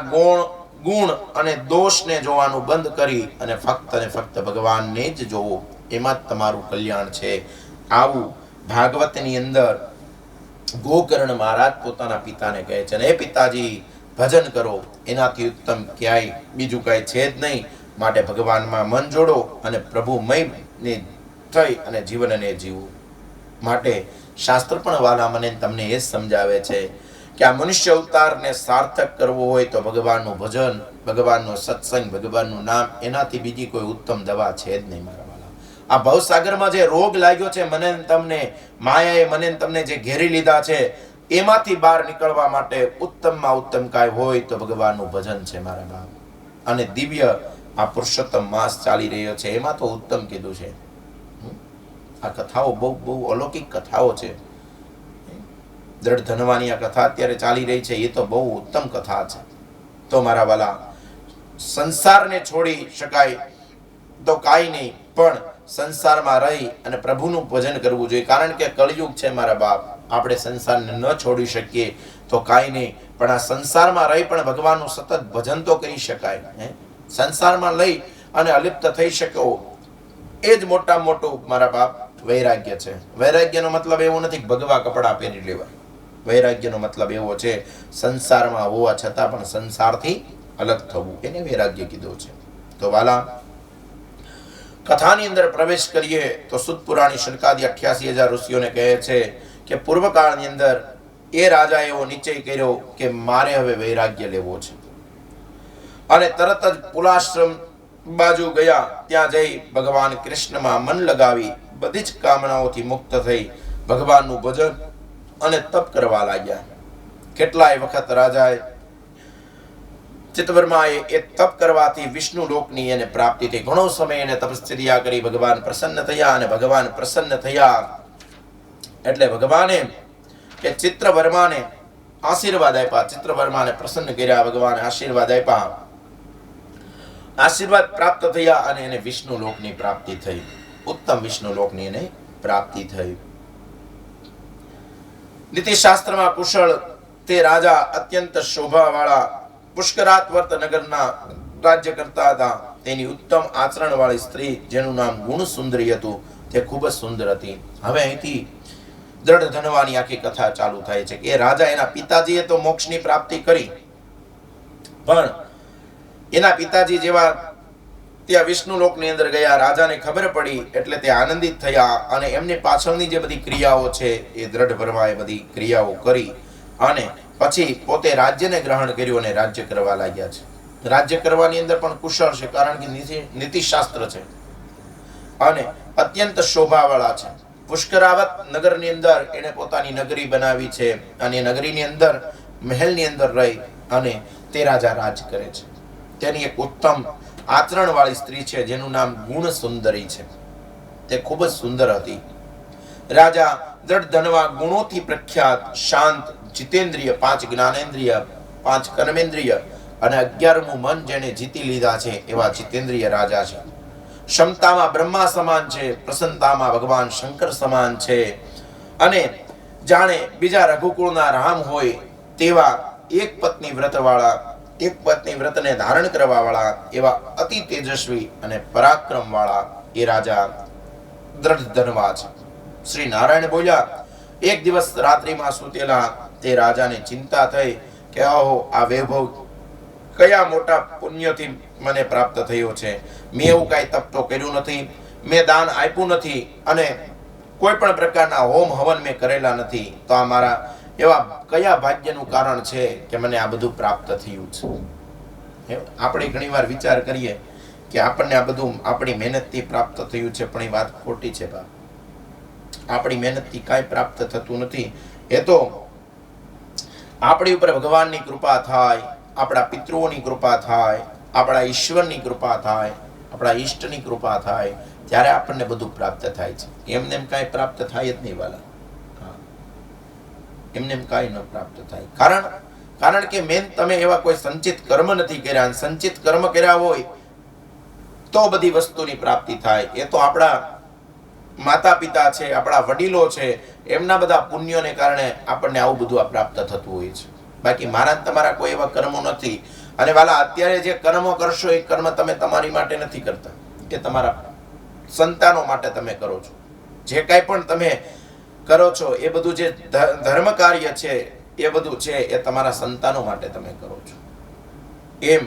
ગુણ અને દોષને જોવાનું બંધ કરી અને ફક્ત ભગવાનને જ જોવો. એમાં જ તમારું કલ્યાણ છે. આવું ભાગવતની અંદર ગોકર્ણ મહારાજ પોતાના પિતાને કહે છે. એ પિતાજી, ભજન કરો, એનાથી ઉત્તમ ક્યાંય બીજું કાંઈ છે જ નહીં. માટે ભગવાનમાં મન જોડો અને પ્રભુમય થઈ અને જીવનને જીવો. માટે શાસ્ત્ર પણ વાલા મને તમને એ જ સમજાવે છે કે આ મનુષ્ય અવતારને સાર્થક કરવો હોય તો ભગવાનનું ભજન, ભગવાનનો સત્સંગ, ભગવાનનું નામ, એનાથી બીજી કોઈ ઉત્તમ દવા છે જ નહીં મારા વાલા. આ ભવસાગરમાં જે રોગ લાગ્યો છે, મને તમને માયાએ મને તમને જે ઘેરી લીધા છે, એમાંથી બહાર નીકળવા માટે ઉત્તમમાં ઉત્તમ કાંઈ હોય તો ભગવાનનું ભજન છે મારા બાપ. અને દિવ્ય આ પુરુષોત્તમ માસ ચાલી રહ્યો છે એમાં તો ઉત્તમ કીધું છે. આ કથાઓ બહુ અલૌકિક કથાઓ છે. દ્રઢ ધનવાની આ કથા અત્યારે ચાલી રહી છે, એ તો બહુ ઉત્તમ કથા છે. તો મારા વાલા, સંસારને છોડી શકાય તો કાંઈ નહીં, પણ સંસારમાં રહી અને પ્રભુનું ભજન કરવું જોઈએ. કારણ કે કળયુગ છે મારા બાપ. આપણે સંસારને ન છોડી શકીએ તો કાંઈ નહીં, પણ આ સંસારમાં રહી પણ ભગવાનનું સતત ભજન તો કરી શકાય. સંસારમાં લઈ અને અલિપ્ત થઈ શકો, એ જ મોટામાં મોટું મારા બાપ વૈરાગ્ય છે. વૈરાગ્યનો મતલબ એવો નથી ભગવા કપડાં પહેરી લેવા. વૈરાગ્યનો મતલબ એવો છે સંસારમાં હોવા છતાં પણ સંસારથી અલગ થવું. એને વૈરાગ્ય કીધું છે. તો વાલા, કથાની અંદર પ્રવેશ કરીએ તો સુત પુરાણી શનકાદી 88,000 ઋષિઓને કહે છે કે પૂર્વકાળની અંદર એ રાજા એવો નિશ્ચય કર્યો કે મારે હવે વૈરાગ્ય લેવો છે. અને તરત જ પુલાશ્રમ બાજુ ગયા. ત્યાં જઈ ભગવાન કૃષ્ણમાં મન લગાવી બધી જ કામનાઓથી મુક્ત થઈ ભગવાનનું ભજન અને તપ કરવા લાગ્યા. કેટલાય વખત રાજાએ ચિત્તવર્માએ એ તપ કરવાથી વિષ્ણુ લોકની એને પ્રાપ્તિ થઈ. ઘણો સમય એને તપશ્ચર્યા કરી, ભગવાન પ્રસન્ન થયા, અને ભગવાન પ્રસન્ન થયા એટલે ભગવાને કે ચિત્રવર્માને આશીર્વાદ આપ્યા. ચિત્રવર્માને પ્રસન્ન કર્યા, ભગવાને આશીર્વાદ આપ્યા. આશીર્વાદ પ્રાપ્ત થયા અને એને વિષ્ણુ લોકની પ્રાપ્તિ થઈ. ઉત્તમ વિષ્ણુ લોકની એને પ્રાપ્તિ થઈ. નીતિશાસ્ત્રમાં કુશળ તે રાજા અત્યંત શોભાવાળા પુષ્કરાત્વર્ત નગરના રાજ્ય કરતા હતા. તેની ઉત્તમ આચરણ વાળી સ્ત્રી જેનું નામ ગુણ સુંદરી હતું તે ખૂબ જ સુંદર હતી. હવે અહીંથી દ્રઢ ધનવાની આખી કથા ચાલુ થાય છે કે રાજા એના પિતાજીએ તો મોક્ષની પ્રાપ્તિ કરી, પણ એના પિતાજી જેવા ત્યાં વિષ્ણુ લોકની અંદર ગયા, રાજાને ખબર પડી એટલે તે આનંદિત થયા અને એમની પાછળની જે બધી ક્રિયાઓ છે એ દ્રઢ ભરવાએ બધી ક્રિયાઓ કરી અને પછી પોતે રાજ્યને ગ્રહણ કર્યું અને રાજ્ય કરવા લાગ્યા છે. રાજ્ય કરવાની અંદર પણ કુશળ છે, કારણ કે નીતિશાસ્ત્ર છે અને અત્યંત શોભાવાળા છે. પુષ્કરાવત નગરની અંદર એને પોતાની નગરી બનાવી છે અને નગરીની અંદર મહેલની અંદર રહી અને તે રાજા રાજ કરે છે. તેની એક ઉત્તમ આચરણ વાળી સ્ત્રી છે જેનું નામ ગુણ સુંદરી છે. તે ખૂબ જ સુંદર હતી. રાજા દ્રઢ ધનવા ગુણોથી પ્રખ્યાત, શાંત, જીતેન્દ્રિય, 5 જ્ઞાનેન્દ્રિય, 5 કર્મેન્દ્રિય અને 11મું મન જેને જીતી લીધા છે એવા જીતેન્દ્રિય રાજા છે. ક્ષમતામાં બ્રહ્મા સમાન છે, પ્રસન્નતામાં ભગવાન શંકર સમાન છે અને જાણે બીજા રઘુકુળના રામ હોય તેવા એક પત્ની વ્રતને ધારણ કરવા વાળા એવા અતિ તેજસ્વી અને પરાક્રમ વાળા એ રાજા દ્રઢ ધનવા છે. શ્રી નારાયણ બોલ્યા, એક દિવસ રાત્રિમાં સૂતેલા તે રાજાને ચિંતા થઈ કે આહો, આ વૈભવ કયા મોટા પુણ્યથી મને પ્રાપ્ત થયો છે. મેં એવું કાંઈ તપ તો કર્યું નથી, મેં દાન આપ્યું નથી અને કોઈ પણ પ્રકારના હોમ હવન મેં કરેલા નથી. તો આ મારા એવા કયા ભાગ્યનું કારણ છે કે મને આ બધું પ્રાપ્ત થયું છે. આપણે ઘણીવાર વિચાર કરીએ કે આપણને આ બધું આપણી મહેનતથી પ્રાપ્ત થયું છે, પણ એ વાત ખોટી છે. આપણી મહેનતથી કાંઈ પ્રાપ્ત થતું નથી. એ તો આપણી ઉપર ભગવાનની કૃપા થાય, આપણા પિતૃઓની કૃપા થાય, આપણા ઈશ્વરની કૃપા થાય, આપણા ઈષ્ટની કૃપા થાય, ત્યારે આપણને બધું પ્રાપ્ત થાય છે. એમને એમ કાંઈ પ્રાપ્ત થાય જ નહીં વાલા. એમને એમ કાંઈ ન પ્રાપ્ત થાય. કારણ કે મેન તમે એવા કોઈ સંચિત કર્મ નથી કર્યા. સંચિત કર્મ કર્યા હોય તો બધી વસ્તુની પ્રાપ્તિ થાય. એ તો આપણા માતા પિતા છે, આપણા વડીલો છે, એમના બધા પુણ્યોને કારણે આપણને આવું બધું પ્રાપ્ત થતું હોય છે. બાકી મારા તમારા કોઈ એવા કર્મો નથી. અને વાલા, અત્યારે જે કર્મો કરશો એ કર્મ તમે તમારી માટે નથી કરતા, એ તમારા સંતાનો માટે તમે કરો છો. જે કાંઈ પણ તમે કરો છો એ બધું જે ધર્મ કાર્ય છે એ બધું છે એ તમારા સંતાનો માટે તમે કરો છો. એમ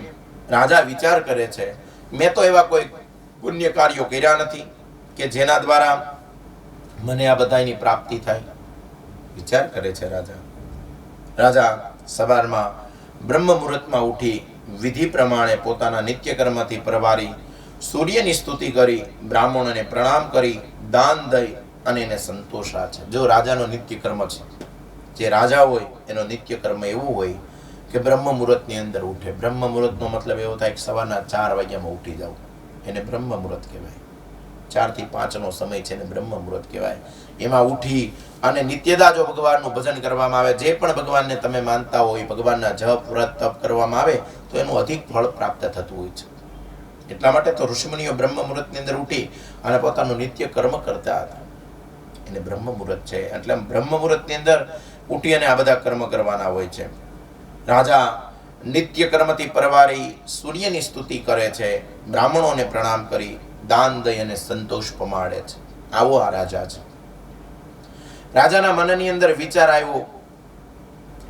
રાજા વિચાર કરે છે, મેં તો એવા કોઈ પુણ્ય કાર્યો કર્યા નથી કે જેના દ્વારા મને આ બધાની પ્રાપ્તિ થાય. વિચાર કરે છે રાજા સવારમાં બ્રહ્મ મુહૂર્તમાં ઉઠી વિધિ પ્રમાણે પોતાના નિત્ય કર્મથી પરવારી સૂર્યની સ્તુતિ કરી, બ્રાહ્મણોને પ્રણામ કરી, દાન દઈ અને એને સંતોષ છે. જો રાજાનો નિત્ય કર્મ છે, જે રાજા હોય એનો નિત્ય કર્મ એવું હોય કે બ્રહ્મ મુહૂર્તની અંદર ઉઠે. બ્રહ્મ મુહૂર્તનો મતલબ એવો થાય કે સવારના 4 વાગ્યામાં ઉઠી જાવ, એને બ્રહ્મ મુહૂર્ત કહેવાય. 4 થી 5નો સમય છે એને બ્રહ્મ મુહૂર્ત કહેવાય. એમાં ઉઠી અને નિત્યદા જો ભગવાનનું ભજન કરવામાં આવે, જે પણ ભગવાનને તમે માનતા હોય, ભગવાનના જપ વ્રત તપ કરવામાં આવે તો એનું અધિક ફળ પ્રાપ્ત થતું હોય છે. એટલા માટે તો ઋષિમુનિઓ બ્રહ્મ મુહૂર્તની અંદર ઉઠી અને પોતાનું નિત્ય કર્મ કરતા હતા. એને બ્રહ્મ મુહૂર્ત છે. એટલે બ્રહ્મ મુહૂર્તની અંદર ઉઠી અને આ બધા કર્મ કરવાના હોય છે. રાજા નિત્ય કર્મથી પરવારી સૂર્યની સ્તુતિ કરે છે, બ્રાહ્મણોને પ્રણામ કરી, દાન દઈ અને સંતોષ પમાડે છે. આવો આ રાજા છે. રાજાના મનની અંદર વિચાર આવ્યો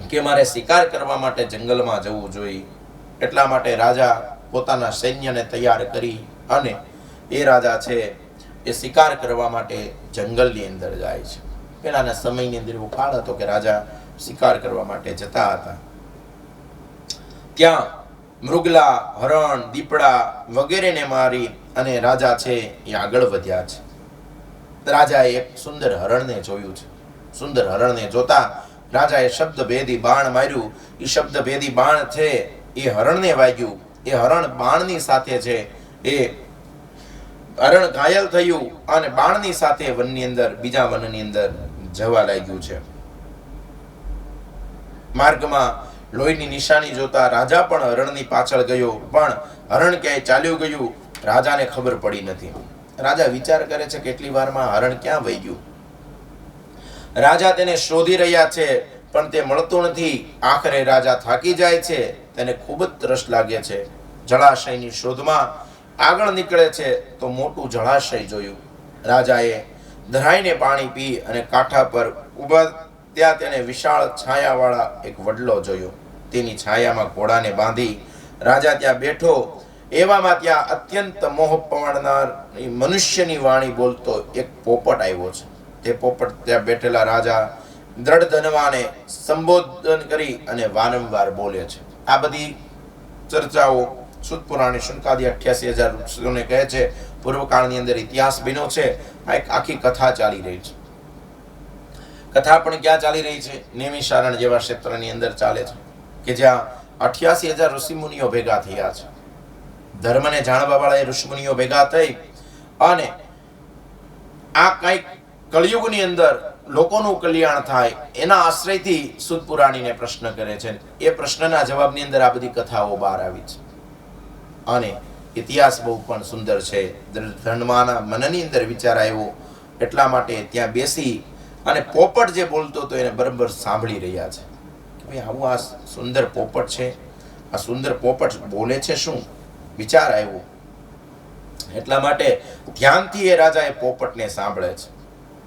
કે મારે શિકાર કરવા માટે જંગલમાં જવું જોઈએ. એટલા માટે રાજા પોતાના સૈન્યને તૈયાર કરી અને એ રાજા છે એ શિકાર કરવા માટે જંગલની અંદર જાય છે. પહેલાના સમયની અંદર એવો કાળ હતો કે રાજા શિકાર કરવા માટે જતા હતા. ત્યાં મૃગલા, હરણ, દીપડા વગેરેને મારી અને રાજા છે એ આગળ વધ્યા છે. રાજાએ એક સુંદર હરણને જોયું છે. સુંદર હરણને જોતા રાજાએ શબ્દભેદી બાણ માર્યું. એ શબ્દભેદી બાણ છે એ હરણને વાગ્યું. એ હરણ બાણની સાથે છે એ હરણ ઘાયલ થયું અને બાણની સાથે વનની અંદર, બીજા વનની અંદર જવા લાગ્યું છે. માર્ગમાં લોહીની નિશાની જોતા રાજા પણ હરણની પાછળ ગયો, પણ હરણ ક્યાંય ચાલ્યું ગયું રાજાને ખબર પડી નથી. રાજા વિચાર કરે છે કેટલી વારમાં હરણ ક્યાં વહી ગયું. રાજા તેને શોધી રહ્યા છે પણ તે મળતું નથી. આખરે રાજા થાકી જાય છે. તેને ખૂબ જ તરસ લાગે છે. જળાશયની શોધમાં આગળ નીકળે છે તો મોટું જળાશય જોયું. રાજાએ ધરાઈને પાણી પી અને કાંઠા પર ઊભા ત્યાં તેને વિશાળ છાયાવાળા એક વડલો જોયો. તેની છાયામાં ઘોડાને બાંધી રાજા ત્યાં બેઠો. એવામાં ત્યાં અત્યંત મોહ પાડનાર મનુષ્યની વાણી બોલતો એક પોપટ આવ્યો છે. તે પોપટ ત્યાં બેઠેલા રાજા દ્રઢ ધનવાને સંબોધન કરી અને વારંવાર બોલે છે. આ બધી ચર્ચાઓ સુત પુરાણી શુનકાદી 88,000 વૃક્ષોને કહે છે. પૂર્વકાળની અંદર ઇતિહાસ બન્યો છે. આ એક આખી કથા ચાલી રહી છે. કથા પણ ક્યાં ચાલી રહી છે? નેમિષારણ જેવા ક્ષેત્રની અંદર ચાલે છે કે જ્યાં 88,000 ઋષિમુનિઓ ભેગા થયા છે. ધર્મને જાણવા વાળા એ ઋષિમુનિઓ ભેગા થઈ અને આ કંઈક કળિયુગની અંદર લોકોનું કલ્યાણ થાય એના આશ્રયથી સુત પુરાણીને પ્રશ્ન કરે છે. એ પ્રશ્નના જવાબની અંદર આ બધી કથાઓ બહાર આવી છે અને ઇતિહાસ બહુ પણ સુંદર છે. ધનવાના મનની અંદર વિચાર આવ્યો એટલા માટે ત્યાં બેસી અને પોપટ જે બોલતો હતો એને બરાબર સાંભળી રહ્યા છે કે ભાઈ આવું આ સુંદર પોપટ છે. આ સુંદર પોપટ બોલે છે શું? વિચાર આવ્યો. એટલા માટે ધ્યાનથી એ રાજા એ પોપટને સાંભળે છે,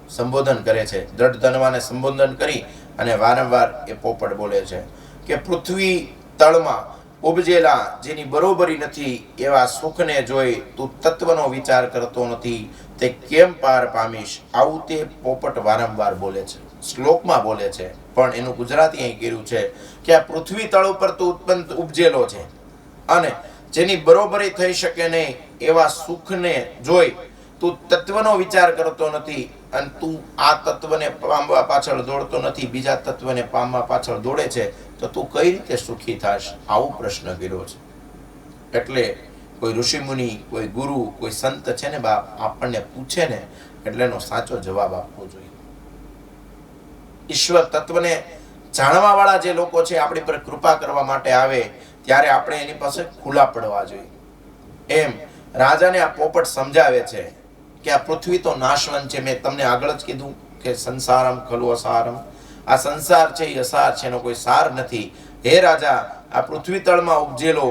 સંબોધન કરે છે. દ્રઢ ધનવાને સંબોધન કરી અને વારંવાર એ પોપટ બોલે છે કે પૃથ્વી તળમાં ઉપજેલા જેની બરોબરી નથી એવા સુખને જોઈ તું તત્વનો વિચાર કરતો નથી, તે કેમ પાર પામીશ? આવું તે પોપટ વારંવાર બોલે છે, શ્લોકમાં બોલે છે. પણ એનું ગુજરાતી અહીં કર્યું છે કે આ પૃથ્વી તળ ઉપર તું ઉત્પન્ન ઉપજેલો છે અને જેની બરોબરી થઈ શકે નહીં એવા સુખને જોઈ તું તત્વનો વિચાર કરતો નથી અને તું આ તત્વને પામવા પાછળ દોડતો નથી, બીજા તત્વને પામવા પાછળ દોડે છે, તો તું કઈ રીતે સુખી થાશ? આવો પ્રશ્ન કર્યો છે. એટલે કોઈ ઋષિમુનિ, કોઈ ગુરુ, કોઈ સંત છે ને બાપ આપણને પૂછે ને એટલે એનો સાચો જવાબ આપવો જોઈએ. ઈશ્વર તત્વને જાણવા વાળા જે લોકો છે આપણી પર કૃપા કરવા માટે આવે ત્યારે આપણે એની પાસે ખુલ્લા પડવા જોઈએ. એમ રાજાને આ પોપટ સમજાવે છે કે આ પૃથ્વી તો નાશવંત છે. મેં તમને આગળ જ કીધું કે સંસારમ ખલુ અસારમ. આ સંસાર છે એ અસાર છે, એનો કોઈ સાર નથી. હે રાજા, આ પૃથ્વી તળમાં ઉપજેલો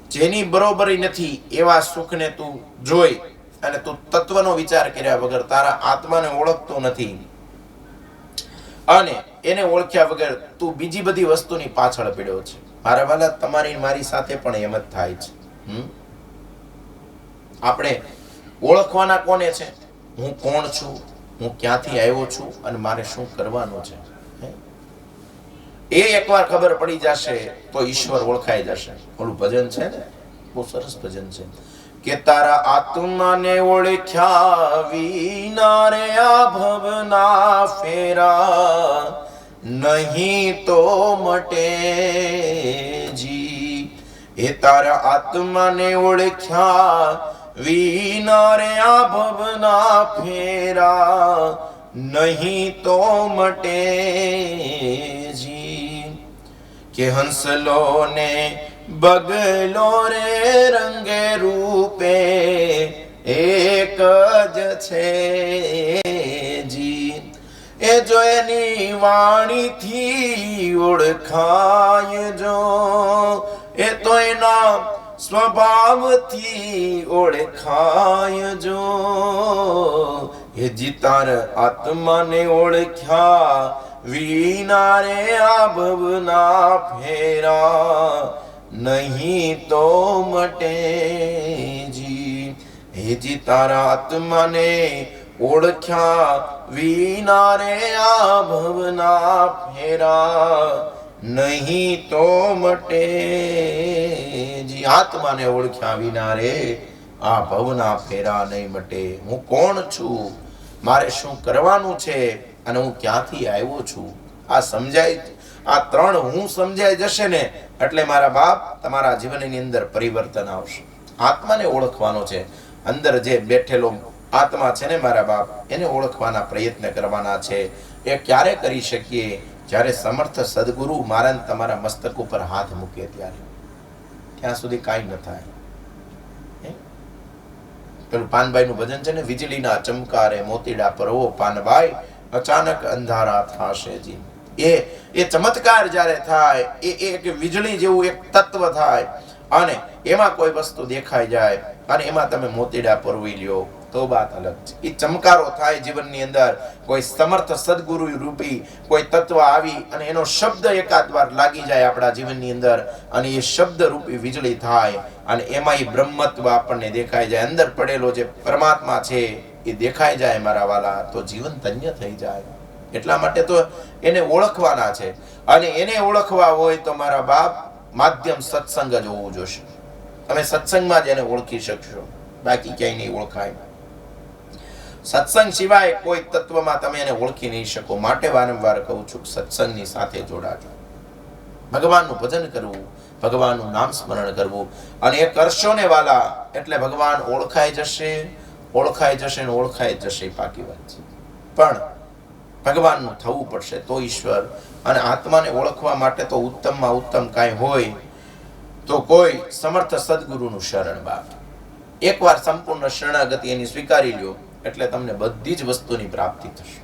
જેની બરોબરી નથી એવા સુખને તું જોઈ અને તું તત્વનો વિચાર કર્યા વગર તારા આત્માને ઓળખતો નથી અને એને ઓળખ્યા વગર તું બીજી બધી વસ્તુની પાછળ પડ્યો છે. મારા વાલા, તમારી મારી સાથે પણ એમ જ થાય છે. આપણે ઓળખવાના કોને છે? હું કોણ છું, હું ક્યાંથી આવ્યો છું અને મારે શું કરવાનું છે. એ એકવાર ખબર પડી જશે તો ઈશ્વર ઓળખાઈ જશે. ઓલું ભજન છે ને, બહુ સરસ ભજન છે કે તારા આત્માને ઓળખ્યા વિના રે આ ભવના ફેરા નહીં તો મટે જી. એ તારા આત્માને ઓળખ્યા વિના રે આ ભવના ફેરા નહીં તો મટે જી. કે હંસલો ને બગલો રે રંગે રૂપે એક જ છે જી. એ જો એની વાણીથી ઓળખાય જો, એ તો એના સ્વભાવથી ઓળખાય જો. એ જીતાર આત્માને ઓળખ્યા વિના રે આ ભવના ફેરા નહીં તો મટે જી. હેજી તારા આત્માને ઓળખ્યા વિના રે આ ભવના ફેરા નહીં તો મટે જી. આત્માને ઓળખ્યા વિના રે આ ભવના ફેરા નહીં મટે. હું કોણ છું, મારે શું કરવાનું છે અને હું ક્યાંથી આવ્યો છું, આ સમજાય, આ ત્રણ હું સમજાઈ જશે ને એટલે મારા બાપ તમારા જીવનની અંદર પરિવર્તન આવશે. આત્માને ઓળખવાનો છે. અંદર જે બેઠેલો આત્મા છે ને મારા બાપ, એને ઓળખવાના પ્રયત્ન કરવાના છે. એ ક્યારે કરી શકીએ? જ્યારે સમર્થ સદગુરુ મારા તમારા મસ્તક ઉપર હાથ મૂકે ત્યારે. ત્યાં સુધી કાંઈ ન થાય. પેલું પાનભાઈ નું ભજન છે ને, વીજળીના ચમકારે મોતીડા પરવો પાનભાઈ અચાનક અંધારા થાશે જી. એ ચમત્કાર જ્યારે થાય, એ એક વીજળી જેવું એક તત્વ થાય અને એમાં કોઈ વસ્તુ દેખાઈ જાય અને એમાં તમે મોતીડા પરવી લ્યો તો વાત અલગ છે. એ ચમકારો થાય જીવનની અંદર, કોઈ સમર્થ સદગુરુ રૂપી કોઈ તત્વ આવી અને એનો શબ્દ એકાદ વાર લાગી જાય આપણા જીવનની અંદર અને એ શબ્દ રૂપી વીજળી થાય અને એમાં એ બ્રહ્મત્વ આપણને દેખાઈ જાય, અંદર પડેલો જે પરમાત્મા છે એ દેખાઈ જાય મારા વાલા, તો જીવન ધન્ય થઈ જાય. એટલા માટે તો એને ઓળખવાના છે અને એને ઓળખવા હોય તો મારા બાપ માધ્યમ સત્સંગ જ હોવું જોશે. તમે સત્સંગમાં જ એને ઓળખી શકશો, બાકી ક્યાંય નહીં ઓળખાય. સત્સંગ સિવાય કોઈ તત્વમાં તમે એને ઓળખી નહીં શકો. માટે વારંવાર કહું છું, સત્સંગની સાથે જોડાજો. ભગવાનનું ભજન કરવું, ભગવાનનું નામ સ્મરણ કરવું, અને એ કરશો ને વાલા એટલે ભગવાન ઓળખાઈ જશે, ઓળખાઈ જશે ને ઓળખાઈ જશે. પાકી વાત છે. પણ ભગવાનનું થવું પડશે તો ઈશ્વર. અને આત્માને ઓળખવા માટે તો ઉત્તમમાં ઉત્તમ કાંઈ હોય તો કોઈ સમર્થ સદગુરુનું શરણ બાપ. એકવાર સંપૂર્ણ શરણાગતિ એની સ્વીકારી લ્યો એટલે તમને બધી જ વસ્તુની પ્રાપ્તિ થશે.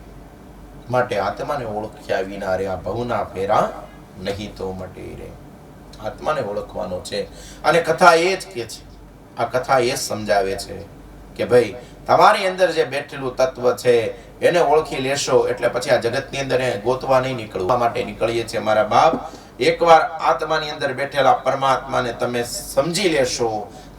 માટે આત્માને ઓળખ્યા વિના રે આ ભવના ફેરા નહીં તો મટે રે. આત્માને ઓળખવાનો છે અને કથા એ જ કે છે, આ કથા એ જ સમજાવે છે કે ભાઈ તમારી અંદર જે બેઠેલું તત્વ છે એને ઓળખી લેશો એટલે પછી આ જગતની અંદર ગોતવા નહીં નીકળવા માટે નીકળીએ છીએ મારા બાપ. એકવાર આત્માની અંદર બેઠેલા પરમાત્માને તમે સમજી લેશો,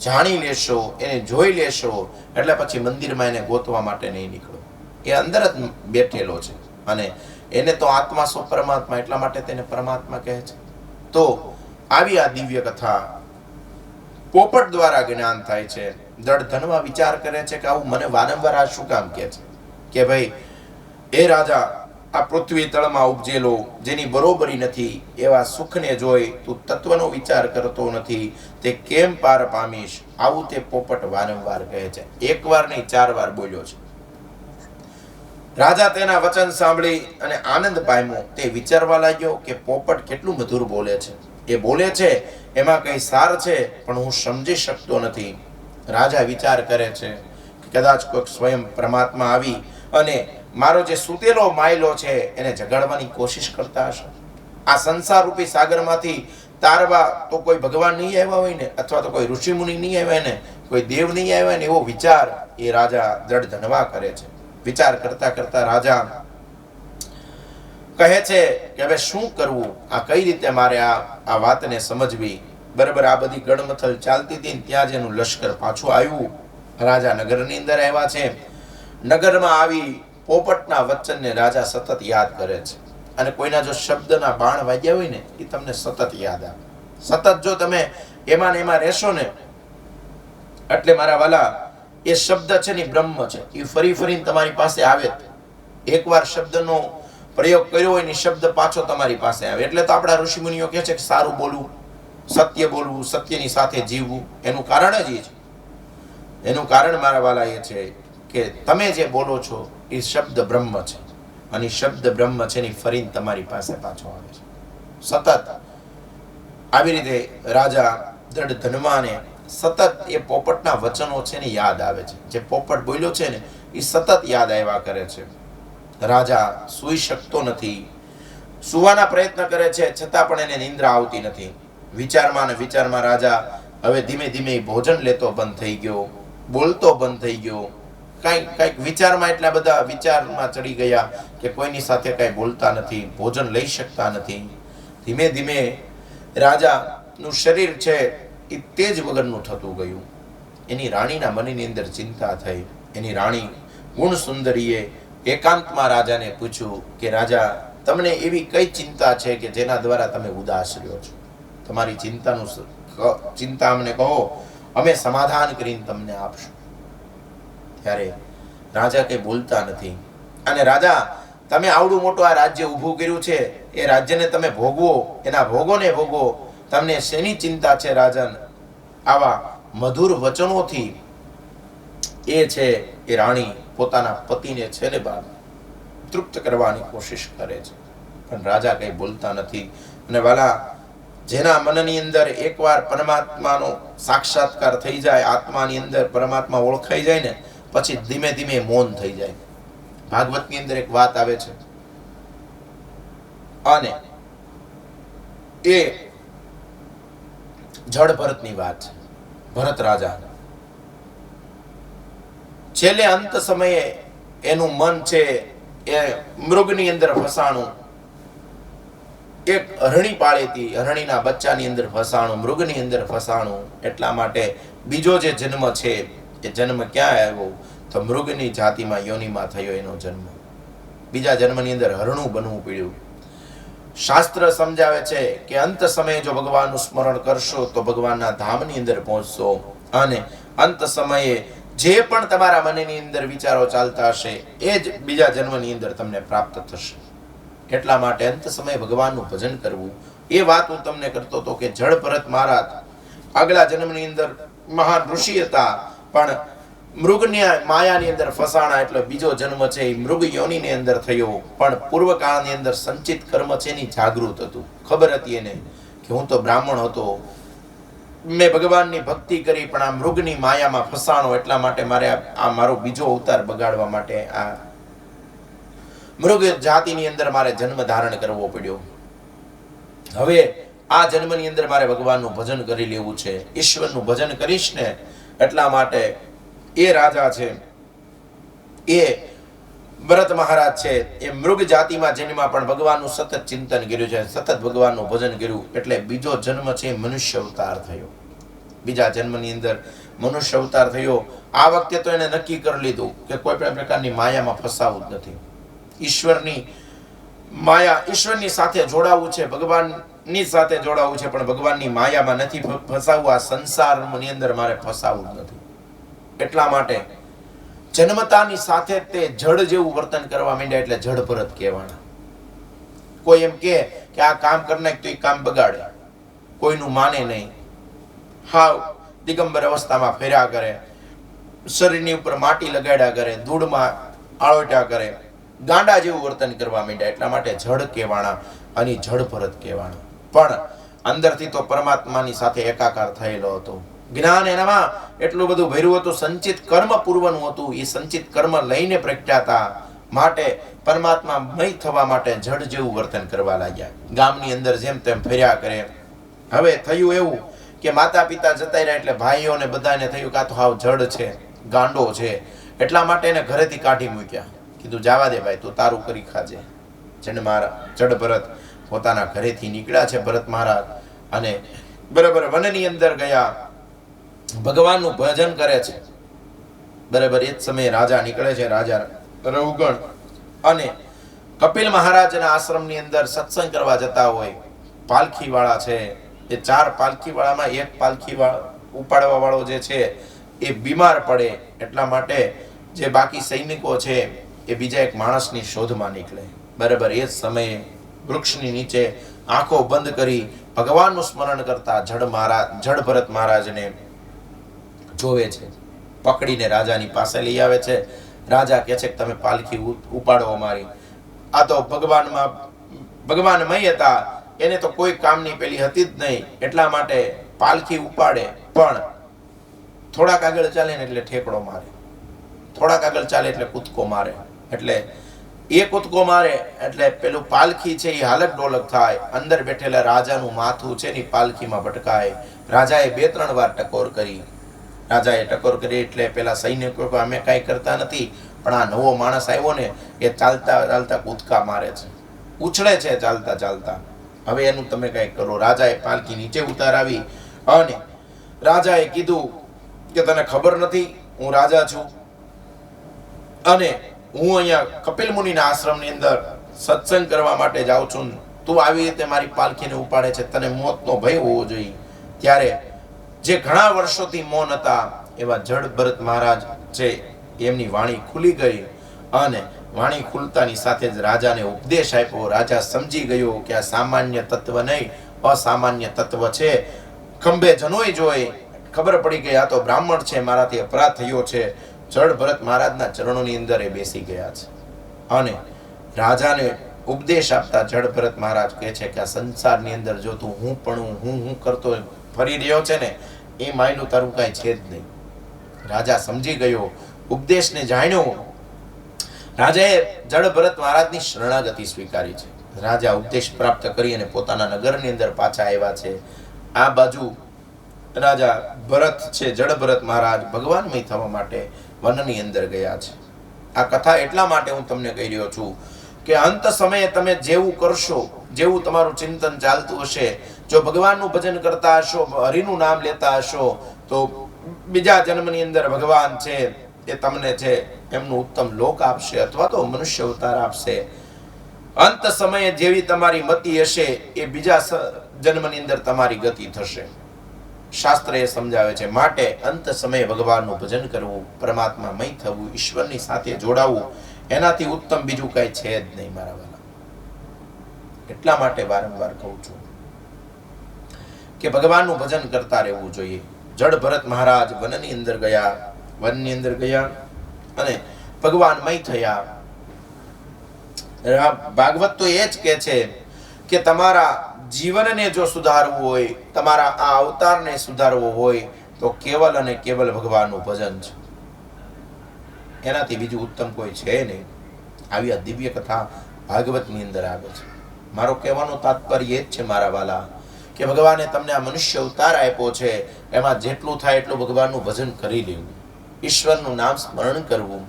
જાણી લેશો, એને જોઈ લેશો એટલે પછી મંદિરમાં એને ગોતવા માટે નહીં નીકળો. એ અંદર જ બેઠેલો છે અને એને તો આત્મા શું પરમાત્મા, એટલા માટે તેને પરમાત્મા કહે છે. તો આવી આ દિવ્ય કથા પોપટ દ્વારા જ્ઞાન થાય છે. દળ ધનવા વિચાર કરે છે કે આવું મને વારંવાર આ શું કામ કહે છે કે ભાઈ એ રાજા, આ પૃથ્વી તળમાં ઉપજેલો જેની બરોબરી નથી એવા સુખને જોઈ તું તત્વનો વિચાર કરતો નથી, તે કેમ પાર પામીશ? આવું તે પોપટ વારંવાર કહે છે. એકવાર નહીં 4 વાર બોલ્યો છે. રાજા તેના વચન સાંભળી અને આનંદ પામ્યો. તે વિચારવા લાગ્યો કે પોપટ કેટલું મધુર બોલે છે. એ બોલે છે એમાં કઈ સાર છે પણ હું સમજી શકતો નથી. રાજા વિચાર કરે છે કે કદાચ કોઈક સ્વયં પરમાત્મા આવી અને મારો જે સૂતેલો માયલો છે એને જગાડવાની કોશિશ કરતા હશે. આ સંસાર રૂપી સાગરમાંથી તારવા તો કોઈ ભગવાન નહીં આવ્યા હોય ને, અથવા તો કોઈ ઋષિ મુનિ નહીં આવ્યા ને, કોઈ દેવ નહીં આવ્યા ને, એવો વિચાર એ રાજા દ્રઢ ધનવા કરે છે. વિચાર કરતા કરતા રાજા કહે છે કે હવે શું કરવું, આ કઈ રીતે મારે આ વાતને સમજવી. બરાબર આ બધી ગણમથલ ચાલતી હતી ત્યાં જ એનું લશ્કર પાછું આવ્યું. રાજા નગરની અંદર આવ્યા છે. નગરમાં આવી પોપટના વચનને રાજા સતત યાદ કરે છે અને કોઈના જો શબ્દના બાણ વાગ્યા હોય ને એ તમને સતત યાદ આવે. સતત જો તમે એમાં ને એમાં રહેશો ને એટલે મારા વાલા એ શબ્દ છે ને બ્રહ્મ છે, એ ફરી ફરીને તમારી પાસે આવે. એકવાર શબ્દનો પ્રયોગ કર્યો હોય ને શબ્દ પાછો તમારી પાસે આવે. એટલે તો આપણા ઋષિ મુનિઓ કહે છે કે સારું બોલવું, સત્ય બોલવું, સત્યની સાથે જીવવું. એનું કારણ જ એ છે. એનું કારણ મારા વાલા એ છે કે તમે જે બોલો છો એ શબ્દ બ્રહ્મ છે અને શબ્દ બ્રહ્મ છે ને ફરીને તમારી પાસે પાછો આવે છે સતત. આવી રીતે રાજા દ્રઢ ધનવાને સતત એ પોપટના વચનો છે ને યાદ આવે છે. જે પોપટ બોલ્યો છે ને એ સતત યાદ આવ્યા કરે છે. રાજા સૂઈ શકતો નથી, સુવાના પ્રયત્ન કરે છે છતાં પણ એને નિંદ્રા આવતી નથી. વિચારમાં ને વિચારમાં રાજા હવે ધીમે ધીમે ભોજન લેતો બંધ થઈ ગયો, બોલતો બંધ થઈ ગયો. કઈક વિચારમાં એટલા બધા વિચારમાં ચડી ગયા કે કોઈની સાથે કઈ બોલતા નથી, ભોજન લઈ શકતા નથી. ધીમે ધીમે રાજાનું શરીર છે એ તેજ વગરનું થતું ગયું. એની રાણીના મનની અંદર ચિંતા થઈ. એની રાણી ગુણ સુંદરીએ એકાંતમાં રાજાને પૂછ્યું કે રાજા, તમને એવી કઈ ચિંતા છે કે જેના દ્વારા તમે ઉદાસ રહ્યો છો? તમારી ચિંતા અમને કહો, અમે સમાધાન કરીને તમને આપશું. ત્યારે રાજા કઈ બોલતા નથી. અને રાજા, તમે આવડું મોટું આ રાજ્ય ઊભું કર્યું છે, એ રાજ્યને તમે ભોગવો, એના ભોગોને ભોગવો, તમને શેની ચિંતા છે રાજન? આવા મધુર વચનોથી એ છે એ રાણી પોતાના પતિને છેલ્લે બાદ તૃપ્ત કરવાની કોશિશ કરે છે, પણ રાજા કઈ બોલતા નથી. અને વાલા, જેના મનની અંદર એકવાર પરમાત્માનો સાક્ષાત્કાર થઈ જાય, આત્માની અંદર પરમાત્મા ઓળખાઈ જાય ને, પછી ધીમે ધીમે મૌન થઈ જાય. ભાગવતની અંદર એક વાત આવે છે, અને એ જડ ભરતની વાત છે. ભરત રાજા છેલ્લે અંત સમયે એનું મન છે એ મૃગની અંદર ફસાણું. એક હરણી પાળી હતી, હરણીના બચ્ચાની અંદર ફસાણું, મૃગની અંદર ફસાણું. એટલા માટે બીજો જે જન્મ છે એ જન્મ ક્યાં આવ્યો? તો મૃગની જાતિમાં, યોનિમાં થયો એનો જન્મ. બીજા જન્મની અંદર હરણું બનવું પડ્યું. શાસ્ત્ર સમજાવે છે કે અંત સમયે જો ભગવાનનું સ્મરણ કરશો તો ભગવાનના ધામની અંદર પહોંચશો, અને અંત સમયે જે પણ તમારા મનની અંદર વિચારો ચાલતા હશે એ જ બીજા જન્મની અંદર તમને પ્રાપ્ત થશે. એટલા માટે અંત સમયે ભગવાનનું ભજન કરવું. એ વાત હું તમને કરતો હતો કે જડ ભરત મહારાજ આગલા જન્મની અંદર મહાન ઋષિ હતા, પણ મૃગની માયાની અંદર ફસાણા, એટલે બીજો જન્મ છે એ મૃગ યોનિની અંદર થયો. પણ પૂર્વકાળની અંદર સંચિત કર્મ છે એની જાગૃત હતું. ખબર હતી એને કે હું તો બ્રાહ્મણ હતો, મેં ભગવાનની ભક્તિ કરી, પણ આ મૃગની માયામાં ફસાણો, એટલા માટે મારે આ મારો બીજો અવતાર બગાડવા માટે આ મૃગ જાતિની અંદર મારે જન્મ ધારણ કરવો પડ્યો. હવે આ જન્મની અંદર મારે ભગવાનનું ભજન કરી લેવું છે, ઈશ્વરનું ભજન કરીશ ને, એટલા માટે એ રાજા છે એ ભરત મહારાજ છે એ મૃગ જાતિમાં જન્મમાં પણ ભગવાનનું સતત ચિંતન કર્યું છે, સતત ભગવાનનું ભજન કર્યું. એટલે બીજો જન્મ છે મનુષ્ય અવતાર થયો. બીજા જન્મની અંદર મનુષ્ય અવતાર થયો. આ વખતે તો એને નક્કી કરી લીધું કે કોઈ પણ પ્રકારની માયામાં ફસાવું જ નથી. ઈશ્વરની માયા, ઈશ્વરની સાથે જોડાવું છે, ભગવાનની સાથે જોડાવું છે, પણ ભગવાનની માયામાં નથી ફસાવું. આ સંસારની અંદર મારે ફસાવું જ નથી. એટલા માટે જન્મતાની સાથે તે જડ જેવું વર્તન કરવા માંડ્યા, એટલે જડ ભરત કહેવાના. કોઈ એમ કે આ કામ કરી નાખ તો એ કામ બગાડે, કોઈનું માને નહીં, હાવ દિગંબર અવસ્થામાં ફેર્યા કરે, શરીરની ઉપર માટી લગાડ્યા કરે, ધૂળમાં આળોટ્યા કરે, ગાંડા જેવું વર્તન કરવા માંડ્યા. એટલા માટે જડ કહેવાના અને જડ ભરત કહેવાના. પણ અંદરથી તો પરમાત્માની સાથે એકાકાર થયેલો હતો. જ્ઞાન એનામાં એટલું બધું ભર્યું હતું, સંચિત કર્મ પૂર્વનું હતું. એ સંચિત કર્મ લઈને પ્રગટ્યાતા, માટે પરમાત્મા મય થવા માટે જડ જેવું વર્તન કરવા લાગ્યા. ગામની અંદર જેમ તેમ ફર્યા કરે. હવે થયું એવું કે માતા પિતા જતા રહ્યા, એટલે ભાઈઓને બધાને થયું કે આ તો હાવ જડ છે, ગાંડો છે. એટલા માટે એને ઘરેથી કાઢી મૂક્યા. કીધું જાવા દે ભાઈ, તું તારું કરી ખાજે. જડ ભરત પોતાના ઘરેથી નીકળ્યા છે ભરત મહારાજ, અને બરાબર વનની અંદર ગયા, ભગવાનનું ભજન કરે છે. બરાબર એ જ સમયે રાજા નીકળે છે, રાજા રઘુગણ, અને કપિલ મહારાજના આશ્રમની અંદર સત્સંગ કરવા જતા હોય. પાલખી વાળા છે એ 4 પાલખી વાળામાં એક પાલખી ઉપાડવા વાળો જે છે એ બીમાર પડે, એટલા માટે જે બાકી સૈનિકો છે એ બીજા એક માણસની શોધમાં નીકળે. બરાબર એ જ સમયે વૃક્ષની નીચે આંખો બંધ કરી ભગવાનનું સ્મરણ કરતા જડ ભરત મહારાજને જોવે છે. પકડીને રાજાની પાસે લઈ આવે છે. રાજા કહે છે કે તમે પાલખી ઉપાડો અમારી. આ તો ભગવાનમય હતા, એને તો કોઈ કામની પેલી હતી જ નહીં. એટલા માટે પાલખી ઉપાડે, પણ થોડાક આગળ ચાલે ને એટલે ઠેકડો મારે, થોડાક આગળ ચાલે એટલે કૂદકો મારે. એટલે એ કૂદકો મારે એટલે પેલું પાલખી છે એ હાલક ડોલક થાય. અંદર બેઠેલા રાજાનું માથું છે ને પાલખીમાં ભટકાય. રાજાએ 2-3 વાર ટકોર કરી. રાજાએ ટકોર કરી એટલે પેલા સૈનિકો અમે કાંઈ કરતા નથી, પણ આ નવો માણસ આવ્યો ને એ ચાલતા ચાલતા કૂદકા મારે છે, ઉછળે છે ચાલતા ચાલતા. હવે એનું તમે કંઈ કરો. રાજાએ પાલખી નીચે ઉતારાવી, અને રાજાએ કીધું કે તને ખબર નથી હું રાજા છું, અને હું અહીંયા કપિલ મુનિના આશ્રમની અંદર સત્સંગ કરવા માટે જાઉં છું, તું આવી રીતે મારી પાલખીને ઉપાડે છે, તને મોતનો ભય હોવો જોઈએ. ત્યારે જે ઘણા વર્ષોથી મૌન હતા એવા જડ ભરત મહારાજ છે એમની વાણી ખુલી ગઈ અને વાણી ખુલતાની સાથે જ રાજાને ઉપદેશ આપ્યો. રાજા સમજી ગયો કે આ સામાન્ય તત્વ નહીં, અસામાન્ય તત્વ છે. ખંભે જનોય જોઈ ખબર પડી ગઈ આ તો બ્રાહ્મણ છે, મારાથી અપરાધ થયો છે. જડ ભરત મહારાજના ચરણોની અંદર એ બેસી ગયા છે અને રાજાને ઉપદેશ આપતા જડ ભરત મહારાજ કહે છે કે આ સંસારની અંદર જો તું હું પણ હું કરતો ફરી રહ્યો છે ને, એ માયનું તારું કાંઈ છે જ નહીં. રાજા સમજી ગયો, ઉપદેશને જાણ્યો. રાજાએ જડ ભરત મહારાજની શરણાગતિ સ્વીકારી છે. રાજા ઉપદેશ પ્રાપ્ત કરી અને પોતાના નગરની અંદર પાછા આવ્યા છે. આ બાજુ રાજા ભરત છે, જડ ભરત મહારાજ ભગવાનમય થવા માટે વનની અંદર ગયા છે. આ કથા એટલા માટે હું તમને કહી રહ્યો છું કે અંત સમયે તમે જેવું કરશો, જેવું તમારું ચિંતન ચાલતું હશે, જો ભગવાનનું ભજન કરતા હશો, હરિનું નામ લેતા હશો, તો બીજા જન્મની અંદર ભગવાન છે એ તમને છે એમનું ઉત્તમ લોક આપશે અથવા તો મનુષ્ય અવતાર આપશે. અંત સમયે જેવી તમારી મતિ હશે એ બીજા જન્મની અંદર તમારી ગતિ થશે. શાસ્ત્ર એ સમજાવે છે. માટે અંત સમયે ભગવાનનું ભજન કરવું, પરમાત્મામય થવું, ઈશ્વરની સાથે જોડાવું, એનાથી ઉત્તમ બીજું કઈ છે જ નહીં મારા વાલા. એટલા માટે વારંવાર કહું છું કે ભગવાનનું ભજન કરતા રહેવું જોઈએ. જડ ભરત મહારાજ વનની અંદર ગયા અને ભગવાનમય થયા. ભાગવત તો એ જ કહે છે કે તમારા જીવનને જો સુધારવું હોય, તમારા આ અવતારને સુધારવો હોય તો કેવલ અને કેવલ ભગવાનનું ભજન છે. એનાથી બીજું ઉત્તમ કોઈ છે નહીં. આવી આ દિવ્ય કથા ભાગવતની અંદર આવે છે. મારો કહેવાનો તાત્પર્ય એ જ છે મારા વાલા કે ભગવાને તમને આ મનુષ્ય અવતાર આપ્યો છે, એમાં જેટલું થાય એટલું ભગવાનનું ભજન કરી લેવું, ઈશ્વરનું નામ સ્મરણ કરવું.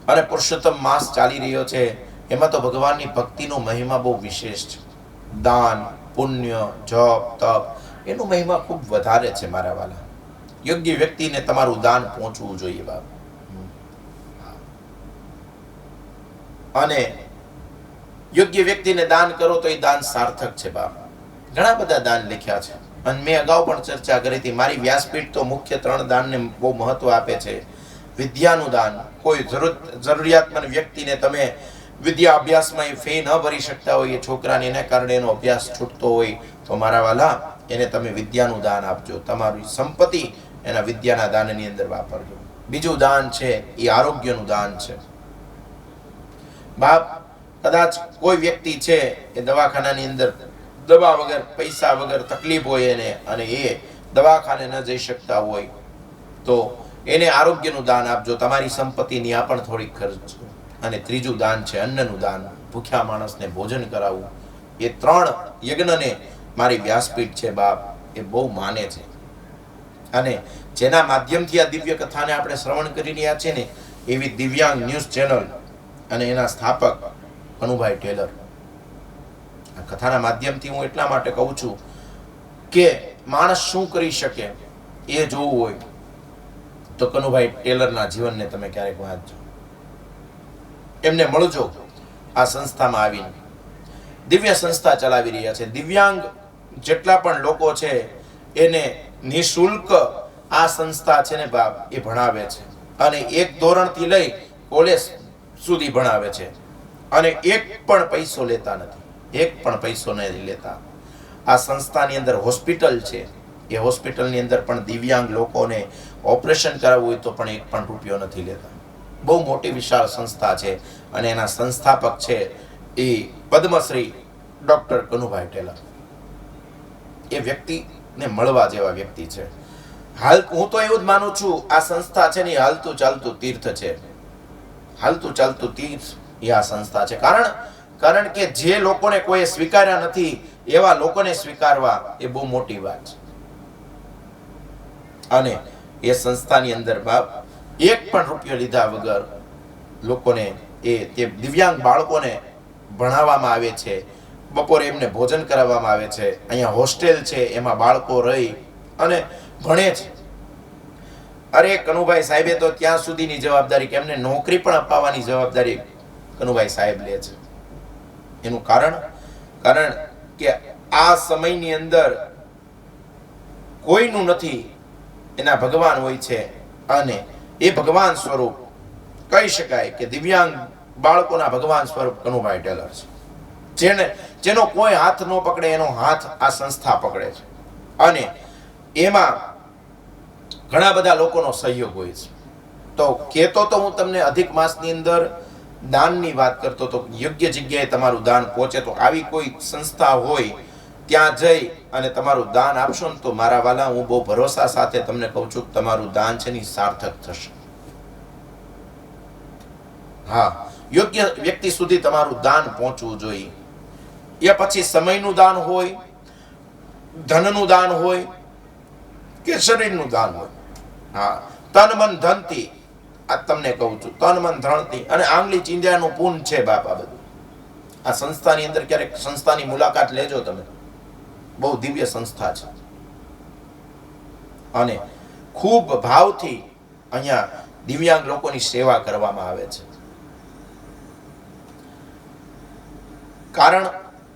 અને પુરુષોત્તમ માસ ચાલી રહ્યો છે, એમાં તો ભગવાનની ભક્તિનો મહિમા બહુ વિશેષ છે. દાન, પુણ્ય, જપ, તપ એનો મહિમા ખૂબ વધારે છે મારા વાલા. યોગ્ય વ્યક્તિને તમારું દાન પહોંચવું જોઈએ બાપ. અને યોગ્ય વ્યક્તિને દાન કરો તો એ દાન સાર્થક છે બાપ. ઘણા બધા દાન લખ્યા છે અને મેં અગાઉ પણ ચર્ચા કરી હતી. મારી વ્યાસપીઠ તો મુખ્ય 3 દાનને બહુ મહત્વ આપે છે. વિદ્યાનું દાન, કોઈ જરૂરિયાતમંદ વ્યક્તિને તમે વિદ્યા અભ્યાસમાં ફી ન ભરી શકતા હોય, એ છોકરાને એને કારણે એનો અભ્યાસ છૂટતો હોય, તો મારા વાલા એને તમે વિદ્યાનું દાન આપજો. તમારી સંપત્તિ એના વિદ્યાના દાનની અંદર વાપરજો. બીજું દાન છે એ આરોગ્યનું દાન છે બાપ. કદાચ કોઈ વ્યક્તિ છે એ દવાખાનાની અંદર દવા વગર, પૈસા વગર તકલીફ હોય એને, અને એ દવાખાને ન જઈ શકતા હોય તો એને આરોગ્યનું દાન આપજો. તમારી સંપત્તિની આ પણ થોડીક ખર્ચો. અને ત્રીજું દાન છે અન્નનું દાન. ભૂખ્યા માણસને ભોજન કરાવવું. એ 3 યજ્ઞને મારી વ્યાસપીઠ છે બાપ એ બહુ માને છે. અને જેના માધ્યમથી આ દિવ્ય કથાને આપણે શ્રવણ કરી રહ્યા છે ને, એવી દિવ્યાંગ ન્યૂઝ ચેનલ અને એના સ્થાપક કનુભાઈ ટેલર. આ કથાના માધ્યમથી હું એટલા માટે કહું છું કે માણસ શું કરી શકે એ જોવું હોય તો કનુભાઈ ટેલરના જીવનને તમે ક્યારેક વાંચજો, એમને મળજો. આ સંસ્થામાં આવીને દિવ્ય સંસ્થા ચલાવી રહ્યા છે. દિવ્યાંગ જેટલા પણ લોકો છે એને નિઃશુલ્ક આ સંસ્થા છે ને બાપ એ ભણાવે છે. અને 1 ધોરણથી લઈ કોલેજ સુધી ભણાવે છે. અને એક પણ પૈસો લેતા નથી, એક પણ પૈસો નહીં લેતા. આ સંસ્થાની અંદર હોસ્પિટલ છે, એ હોસ્પિટલની અંદર પણ દિવ્યાંગ લોકોને ઓપરેશન કરાવવું હોય તો પણ 1 પણ રૂપિયો નથી લેતા. બહુ મોટી વિશાળ સંસ્થા છે અને એના સંસ્થાપક છે એ પદ્મશ્રી ડોક્ટર કનુભાઈ ટેલર. એ વ્યક્તિને મળવા જેવા વ્યક્તિ છે. હાલ હું તો એવું જ માનું છું આ સંસ્થા છે ને હાલતું ચાલતું તીર્થ છે. હાલતું ચાલતું તીર્થ એ આ સંસ્થા છે. કારણ કે જે લોકોને કોઈ સ્વીકાર્યા નથી એવા લોકોને સ્વીકારવા એ બહુ મોટી વાત છે. અને એ સંસ્થાની અંદર બાપ 1 પણ રૂપિયો લીધા વગર લોકોને તે દિવ્યાંગ બાળકોને ભણાવવામાં આવે છે. બપોરે એમને ભોજન કરાવવામાં આવે છે. અહીંયા હોસ્ટેલ છે, એમાં બાળકો રહી અને ભણે છે. અરે કનુભાઈ સાહેબે તો ત્યાં સુધીની જવાબદારી કે એમને નોકરી પણ અપાવવાની જવાબદારી કનુભાઈ સાહેબ લે છે. એનું કારણ કે આ સમયની અંદર કોઈનું નથી, એના ભગવાન હોય છે અને એ ભગવાન સ્વરૂપ કહી શકાય કે દિવ્યાંગ બાળકોના ભગવાન સ્વરૂપ કનુભાઈ ટેલર છે, જેનો કોઈ હાથ ન પકડે એનો હાથ આ સંસ્થા પકડે છે, અને એમાં ઘણા બધા લોકોનો સહયોગ હોય છે. તો કહેતો તો હું તમને અધિક માસની અંદર દાનની વાત કરતો તો યોગ્ય જગ્યાએ તમારું દાન પહોંચે. તો આવી કોઈ સંસ્થા હોય ત્યાં જઈ અને તમારું દાન આપશો ને તો મારા વાલા, હું બહુ ભરોસા સાથે તમને કહું છું કે તમારું દાન છે ને સાર્થક થશે. હા, યોગ્ય વ્યક્તિ સુધી તમારું દાન પહોંચવું જોઈએ. એ પછી સમયનું દાન હોય, ધનનું દાન હોય કે શરીરનું દાન હોય. હા, તન મન ધનથી, આ તમને કહું છું, તન મન ધનથી અને આંગળી ચીંધ્યાનું પૂન છે બાપા બધું. આ સંસ્થાની અંદર ક્યારેક સંસ્થાની મુલાકાત લેજો તમે. બહુ દિવ્ય સંસ્થા છે અને ખૂબ ભાવથી અહીંયા દિવ્યાંગ લોકોની સેવા કરવામાં આવે છે. કારણ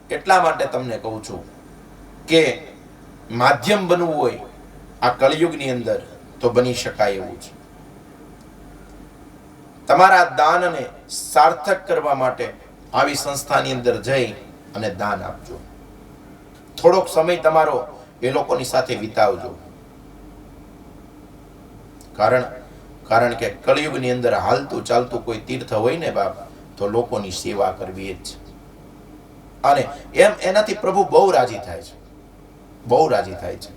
એટલા માટે તમને કહું છું કે માધ્યમ બનવું હોય આ કળિયુગની અંદર તો બની શકાય એવું છે. તમારા દાનને સાર્થક કરવા માટે આવી સંસ્થાની અંદર જઈ અને દાન આપજો. થોડોક સમય તમારો એ લોકોની સાથે વિતાવજો. કારણ કે કળિયુગની અંદર હાલતું ચાલતું કોઈ તીર્થ હોય ને બાપ, તો લોકોની સેવા કરવી જ છે. અને એનાથી પ્રભુ બહુ રાજી થાય છે, બહુ રાજી થાય છે.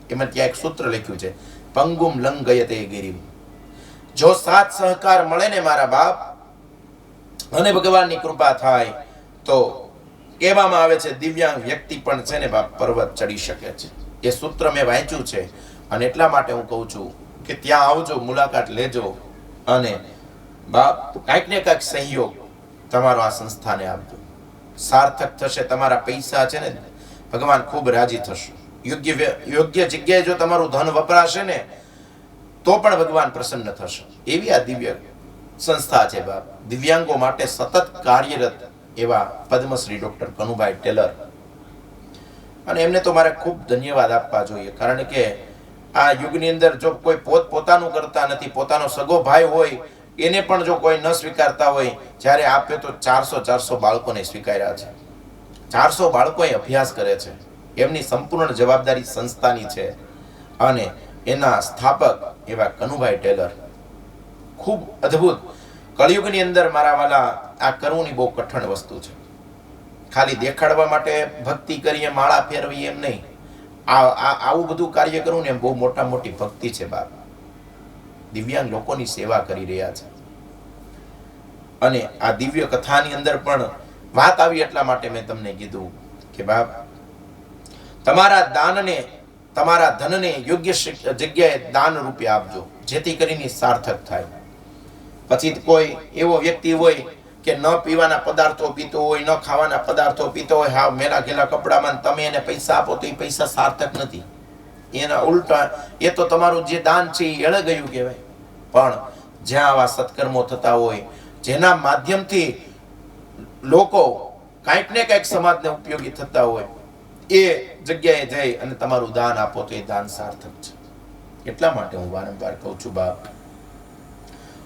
એમાં ત્યાં એક સૂત્ર લખ્યું છે, પંગુમ લંઘયતે ગિરિમ. જો સાથ સહકાર મળે ને મારા બાપ અને ભગવાનની કૃપા થાય તો કહેવામાં આવે છે દિવ્યાંગ વ્યક્તિ પણ છે ને બાપ પર્વત ચડી શકે છે. એ સૂત્ર મેં વાંચ્યું છે અને એટલા માટે હું કહું છું કે ત્યાં આવજો, મુલાકાત લેજો અને બાપ કાંઈક ને કાંઈક સહયોગ તમારો આ સંસ્થાને આપજો. સાર્થક થશે. તમારા પૈસા છે ને ભગવાન ખૂબ રાજી થશે. યોગ્ય જગ્યાએ જો તમારું ધન વપરાશે ને તો પણ ભગવાન પ્રસન્ન થશે. એવી આ દિવ્ય સંસ્થા છે બાપ. દિવ્યાંગો માટે સતત કાર્યરત એવા પદ્મશ્રી ડોક્ટર કનુભાઈ ટેલર, અને એમને તો મારે ખૂબ ધન્યવાદ આપવા જોઈએ. કારણ કે આ યુગની અંદર જો કોઈ પોતાનું કરતા નથી, પોતાનો સગો ભાઈ હોય એને પણ જો કોઈ ન સ્વીકારતા હોય, જ્યારે આપે તો 400 બાળકોને સ્વીકાર્યા છે. 400 બાળકોએ અભ્યાસ કરે છે. એમની સંપૂર્ણ જવાબદારી સંસ્થાની છે અને એના સ્થાપક એવા કનુભાઈ ટેલર ખૂબ અદ્ભુત. કળિયુગની અંદર મારા વાલા આ કરવું બહુ કઠણ વસ્તુ છે. ખાલી દેખાડવા માટે ભક્તિ કરીએ, માળા ફેરવીએ એમ નહીં. આવું બધું કાર્ય કરવું ને એમ બહુ મોટી ભક્તિ છે બાપ. દિવ્યાંગ લોકોની સેવા કરી રહ્યા છે. અને આ દિવ્ય કથાની અંદર પણ વાત આવી એટલા માટે મેં તમને કીધું કે બાપ તમારા દાનને, તમારા ધનને યોગ્ય જગ્યાએ દાન રૂપે આપજો, જેથી કરીને સાર્થક થાય. પછી કોઈ એવો વ્યક્તિ હોય કે ન પીવાના પદાર્થો પીતો હોય, ન ખાવાના પદાર્થો પીતો હોય, હા મેલા ઘેલા કપડામાં, તમે એને પૈસા આપો તો એ પૈસા સાર્થક નથી. એના ઉલટા એ તો તમારું જે દાન છે એ એળે ગયું કહેવાય. પણ જ્યાં આવા સત્કર્મો થતા હોય, જેના માધ્યમથી લોકો કાંઈક ને કાંઈક સમાજને ઉપયોગી થતા હોય, એ જગ્યાએ જઈ અને તમારું દાન આપો તો એ દાન સાર્થક છે. એટલા માટે હું વારંવાર કહું છું બાપ,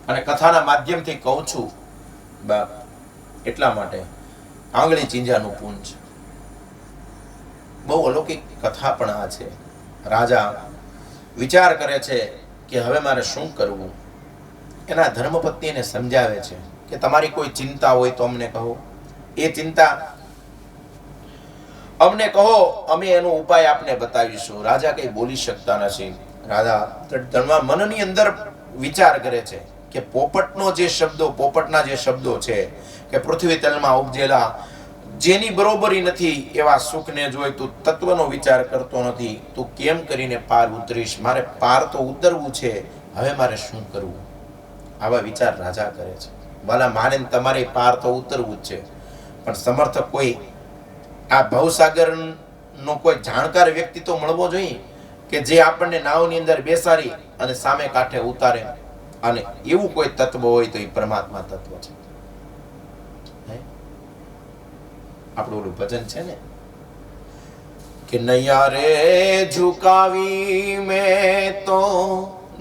અને કથાના માધ્યમથી કહું છું બાપ, એટલા માટે આંગળી ચીંજાનું પૂન છે. બહુ અલૌકિક કથા પણ આ છે. રાજા વિચાર કરે છે કે હવે મારે શું કરવું. એના ધર્મપત્ની એને સમજાવે છે કે તમારી કોઈ ચિંતા હોય તો અમને કહો. એ ચિંતા અમને કહો, અમે એનો ઉપાય આપને બતાવીશું. રાજા કઈ બોલી શકતા નથી. રાજા મનની અંદર વિચાર કરે છે કે પોપટના જે શબ્દો છે કે પૃથ્વી તલમાં ઉપજેલા જેની બરોબરી નથી એવા સુખને જોઈ તું તત્વનો વિચાર કરતો નથી. તું કેમ કરીને પાર ઉતરીશ? મારે પાર તો ઉતરવું છે, હવે મારે શું કરવું? આવા વિચાર રાજા કરે છે. વાલા મારે તમારે પાર તો ઉતરવું જ છે, પણ સમર્થક કોઈ આ ભવસાગરનો કોઈ જાણકાર વ્યક્તિ તો મળવો જોઈએ કે જે આપણને નાવની અંદર બેસાડી અને સામે કાંઠે ઉતારે. અને એવું કોઈ તત્વ હોય તો એ પરમાત્મા તત્વ છે. આપણું ઓલું ભજન છે ને કે નૈયા રે ઝુકાવી મેં તો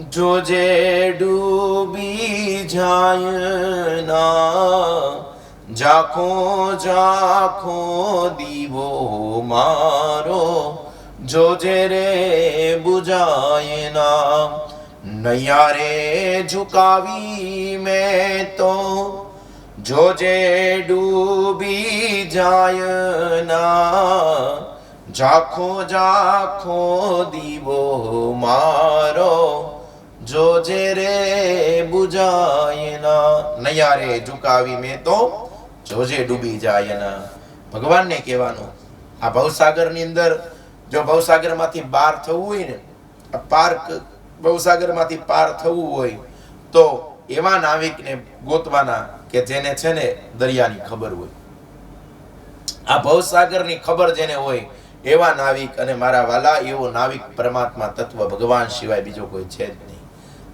જોજે ડૂબી જાય ના, ઝાખો ઝાખો દીવો મારો જોજે રે બુજાય ના. નૈયા રે ઝુકાવી મેં તો જોજે ડૂબી જાય ના, ઝાખો ઝાખો દીવો મારો જોજે રે બુજાય ના. નૈયા રે ઝુકાવી મેં તો જોજે ડૂબી જાય ના. ભગવાનને કહેવાનું આ ભવસાગરની અંદર જો ભવસાગરમાંથી પાર થવું હોય ને, ભવસાગરમાંથી પાર થવું હોય તો એવા નાવિકને ગોતવાના કે જેને છે ને દરિયાની ખબર હોય. આ ભવસાગરની ખબર જેને હોય એવા નાવિક, અને મારા વાલા એવો નાવિક પરમાત્મા તત્વ ભગવાન સિવાય બીજો કોઈ છે જ નહીં.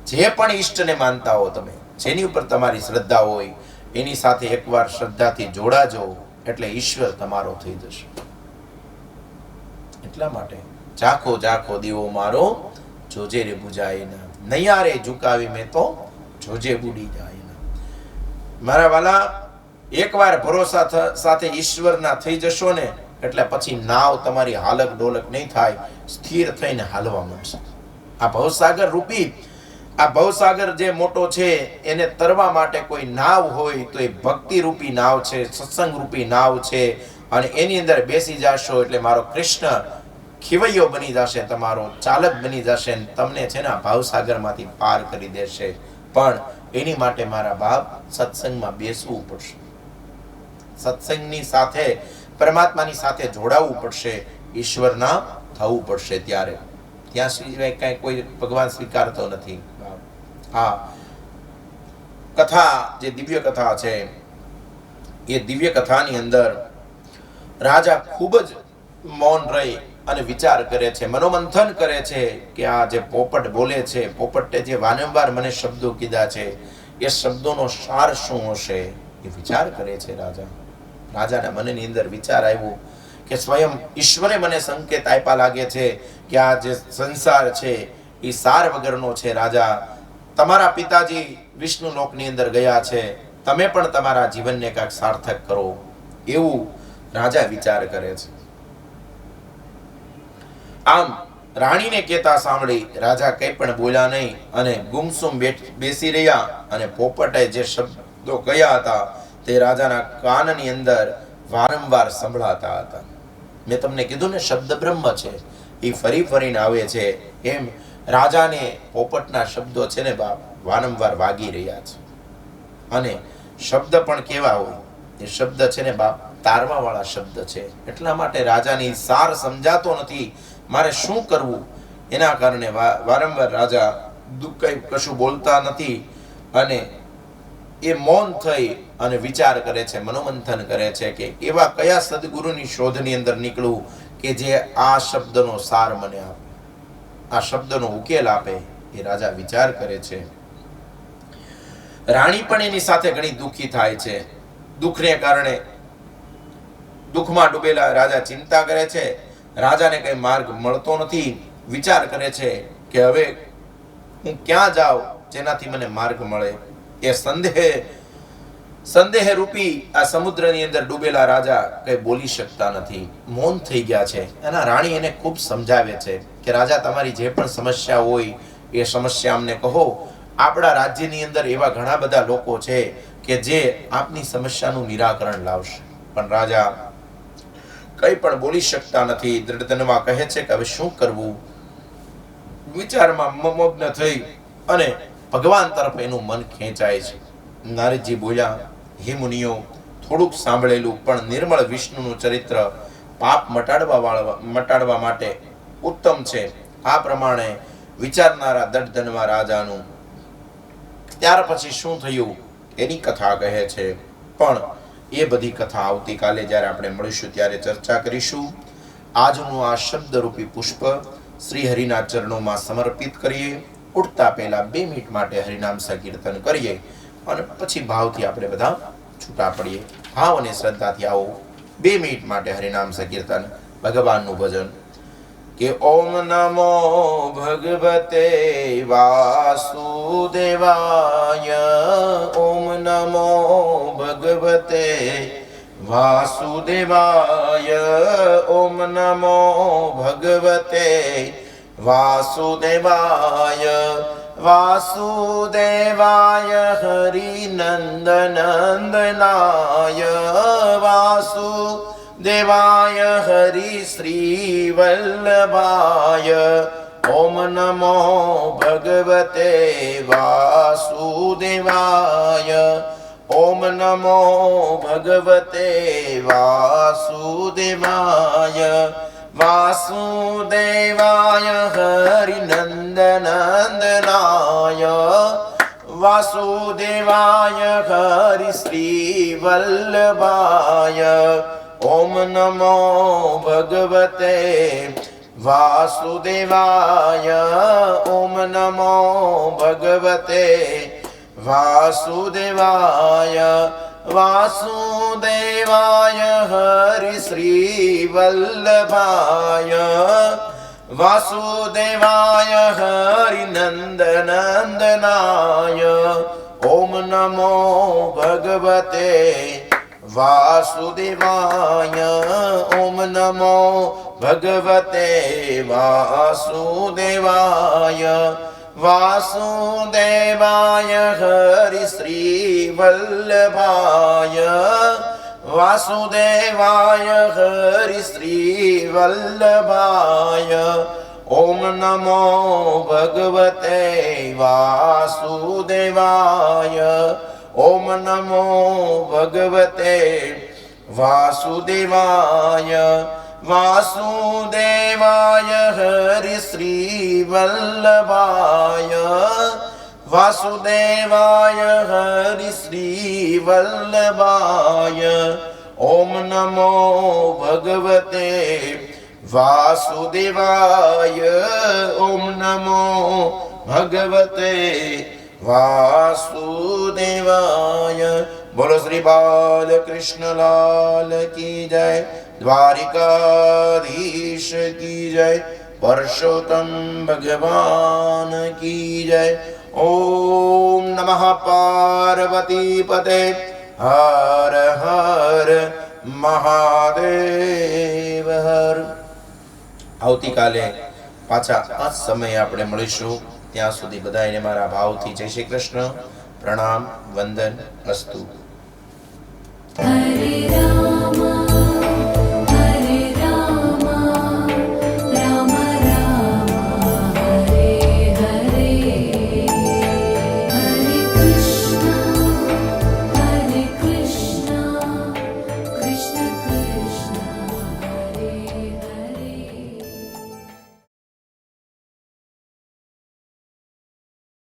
જે પણ ઈષ્ટને માનતા હો તમે, જેની ઉપર તમારી શ્રદ્ધા હોય એની સાથે એકવાર શ્રદ્ધાથી જોડાજો એટલે ઈશ્વર તમારો થઈ જશે. એટલા માટે ઝાખો ઝાખો દીવો મારો જોજે રે બુજાય ના, નૈયા રે ઝુકાવી મેં તો જોજે બુડી જાય ના. મારા વાલા એકવાર ભરોસા સાથે ઈશ્વરના થઈ જશો ને એટલે પછી નાવ તમારી હાલક ડોલક નહીં થાય, સ્થિર થઈને હાલવા માંડશે. આ ભવસાગર રૂપી આ ભવસાગર જે મોટો છે એને તરવા માટે કોઈ નાવ હોય તો એ ભક્તિ રૂપી નાવ છે, સત્સંગ રૂપી નાવ છે. અને એની અંદર બેસી જાશો એટલે મારો કૃષ્ણ ખીવૈયો બની જશે, તમારો ચાલક બની જશે, તમને છે ને ભાવસાગરમાંથી પાર કરી દેશે. પણ એની માટે મારા બાપ સત્સંગમાં બેસવું પડશે, સત્સંગની સાથે પરમાત્માની સાથે જોડાવવું પડશે, ઈશ્વરના થવું પડશે. ત્યારે ત્યાં સિવાય કાંઈ કોઈ ભગવાન સ્વીકારતો નથી. હા, કથા જે દિવ્ય કથા છે એ દિવ્ય કથાની અંદર રાજા ખૂબ જ મૌન રહી અને વિચાર કરે છે, મનોમંથન કરે છે કે આ જે પોપટ બોલે છે, પોપટે જે વારંવાર મને શબ્દો કીધા છે એ શબ્દોનો સાર શું હશે એ વિચાર કરે છે રાજા. રાજાના મનની અંદર વિચાર આવ્યો કે સ્વયં ઈશ્વરે મને સંકેત આપ્યા લાગે છે કે આ જે સંસાર છે એ સાર વગરનો છે. રાજા, તમારા પિતાજી વિષ્ણુ લોકની અંદર ગયા છે, તમે પણ તમારા જીવનને કાંઈક સાર્થક કરો, એવું રાજા વિચાર કરે છે. આમ રાણીને કહેતા સાંભળી રાજા કંઈ પણ બોલ્યા નહીં અને ગુમસુમ બેસી રહ્યા. અને પોપટે જે શબ્દો કહ્યા હતા તે રાજાના કાનની અંદર વારંવાર સંભળાતા હતા. મેં તમને કીધું ને શબ્દ બ્રહ્મ છે, એ ફરી ફરીને આવે છે. એમ રાજાને પોપટના શબ્દો છે ને બાપ વારંવાર વાગી રહ્યા છે. અને શબ્દ પણ કેવા હોય, એ શબ્દ છે ને બાપ તારવા વાળા શબ્દ છે. એટલા માટે રાજાની સાર સમજાતો નથી, મારે શું કરવું. એના કારણે વારંવાર રાજા કશું બોલતા નથી અને એ મૌન થઈ અને વિચાર કરે છે, મનોમંથન કરે છે કે એવા કયા સદગુરુની શોધની અંદર નીકળવું કે જે આ શબ્દનો સાર મને આપે, આ શબ્દનો ઉકેલ આપે. એ રાજા વિચાર કરે છે. રાણી પણ એની સાથે ઘણી દુઃખી થાય છે. દુઃખને કારણે દુઃખમાં ડૂબેલા રાજા ચિંતા કરે છે. રાજાને કઈ માર્ગ મળતો નથી. વિચાર કરે છે કે હવે હું ક્યાં જાઉં જેનાથી મને માર્ગ મળે. એ સંદેહ રૂપી આ સમુદ્રની અંદર ડૂબેલા રાજા કઈ બોલી શકતા નથી, મૌન થઈ ગયા છે. એના રાણી એને ખૂબ સમજાવે છે કે રાજા, તમારી જે પણ સમસ્યા હોય એ સમસ્યા અમને કહો. આપણા રાજ્યની અંદર એવા ઘણા બધા લોકો છે કે જે આપની સમસ્યાનું નિરાકરણ લાવશે. પણ રાજા કંઈ પણ બોલી શકતા નથી. દ્રઢતનમાં કહે છે કે હવે શું કરવું. વિચારમાં મગ્ન થઈ અને ભગવાન તરફ એનું મન ખેંચાય છે. નારદજી બોલ્યા, હે મુનિઓ, થોડુંક સાંભળેલું પણ નિર્મળ વિષ્ણુનું ચરિત્ર પાપ મટાડવા માટે ઉત્તમ છે. આ પ્રમાણે વિચારનારા દઢધનમાં રાજાનું ત્યાર પછી શું થયું એની કથા કહે છે. પણ એ બધી કથા આવતીકાલે જ્યારે આપણે મળીશું ત્યારે ચર્ચા કરીશું. આજનું આ શબ્દરૂપી પુષ્પ શ્રી હરિના ચરણોમાં સમર્પિત કરીએ. ઉઠતા પહેલા 2 મિનિટ માટે હરિનામ સંકીર્તન કરીએ અને પછી ભાવથી આપણે બધા છૂટા પડીએ. ભાવ અને શ્રદ્ધાથી આવો 2 મિનિટ માટે હરિનામ સંકીર્તન, ભગવાનનું ભજન. કે ઓમ નમો ભગવતે વાસુદેવાય, ઓમ નમો ભગવતે વાસુદેવાય, ઓમ નમો ભગવતે વાસુદેવાય, વાસુદેવાય હરિનંદનંદનાય, વાસુદેવાય હરિ શ્રી વલ્લભાય, ઓમ નમો ભગવતે વાસુદેવાય, ઓમ નમો ભગવતે વાસુદેવાય, વાસુદેવાય હરિનંદનંદનાય, વાસુદેવાય હરિ શ્રી વલ્લભાય, ઓમ નમો ભગવતે વાસુદેવાય, ઓમ નમો ભગવતે વાસુદેવાય, વાસુદેવાય હરિ શ્રી વલ્લભાય, વાસુદેવાય હરિનંદનંદનાય, ઓમ નમો ભગવતે વાસુદેવાય, ઓમ નમો ભગવતે વાસુદેવાય, વાસુદેવાય હરિ શ્રી વલ્લભાય, વાસુદેવાય હરિ શ્રી વલ્લભાય, ઓમ નમો ભગવતે વાસુદેવાય, ઓમ નમો ભગવતે વાસુદેવાય, વાસુદેવાય હરિ શ્રી વલ્લભાય, વાસુદેવાય હરિ શ્રી વલ્લભાય, ઓમ નમો ભગવતે વાસુદેવાય, ઓમ નમો ભગવતે વાસુદેવાય. બોલો શ્રી બાલકૃષ્ણલાલ કી જય, દ્વારિકાધીશ કી જય, પુરુષોત્તમ ભગવાન કી જય. ઓમ નમઃ પાર્વતી પતે, હર હર મહાદેવ હર. આવતીકાલે પાછા આ સમયે આપણે મળીશું. ત્યાં સુધી બધાને મારા ભાવથી જય શ્રી કૃષ્ણ, પ્રણામ, વંદન અસ્તુ. હરે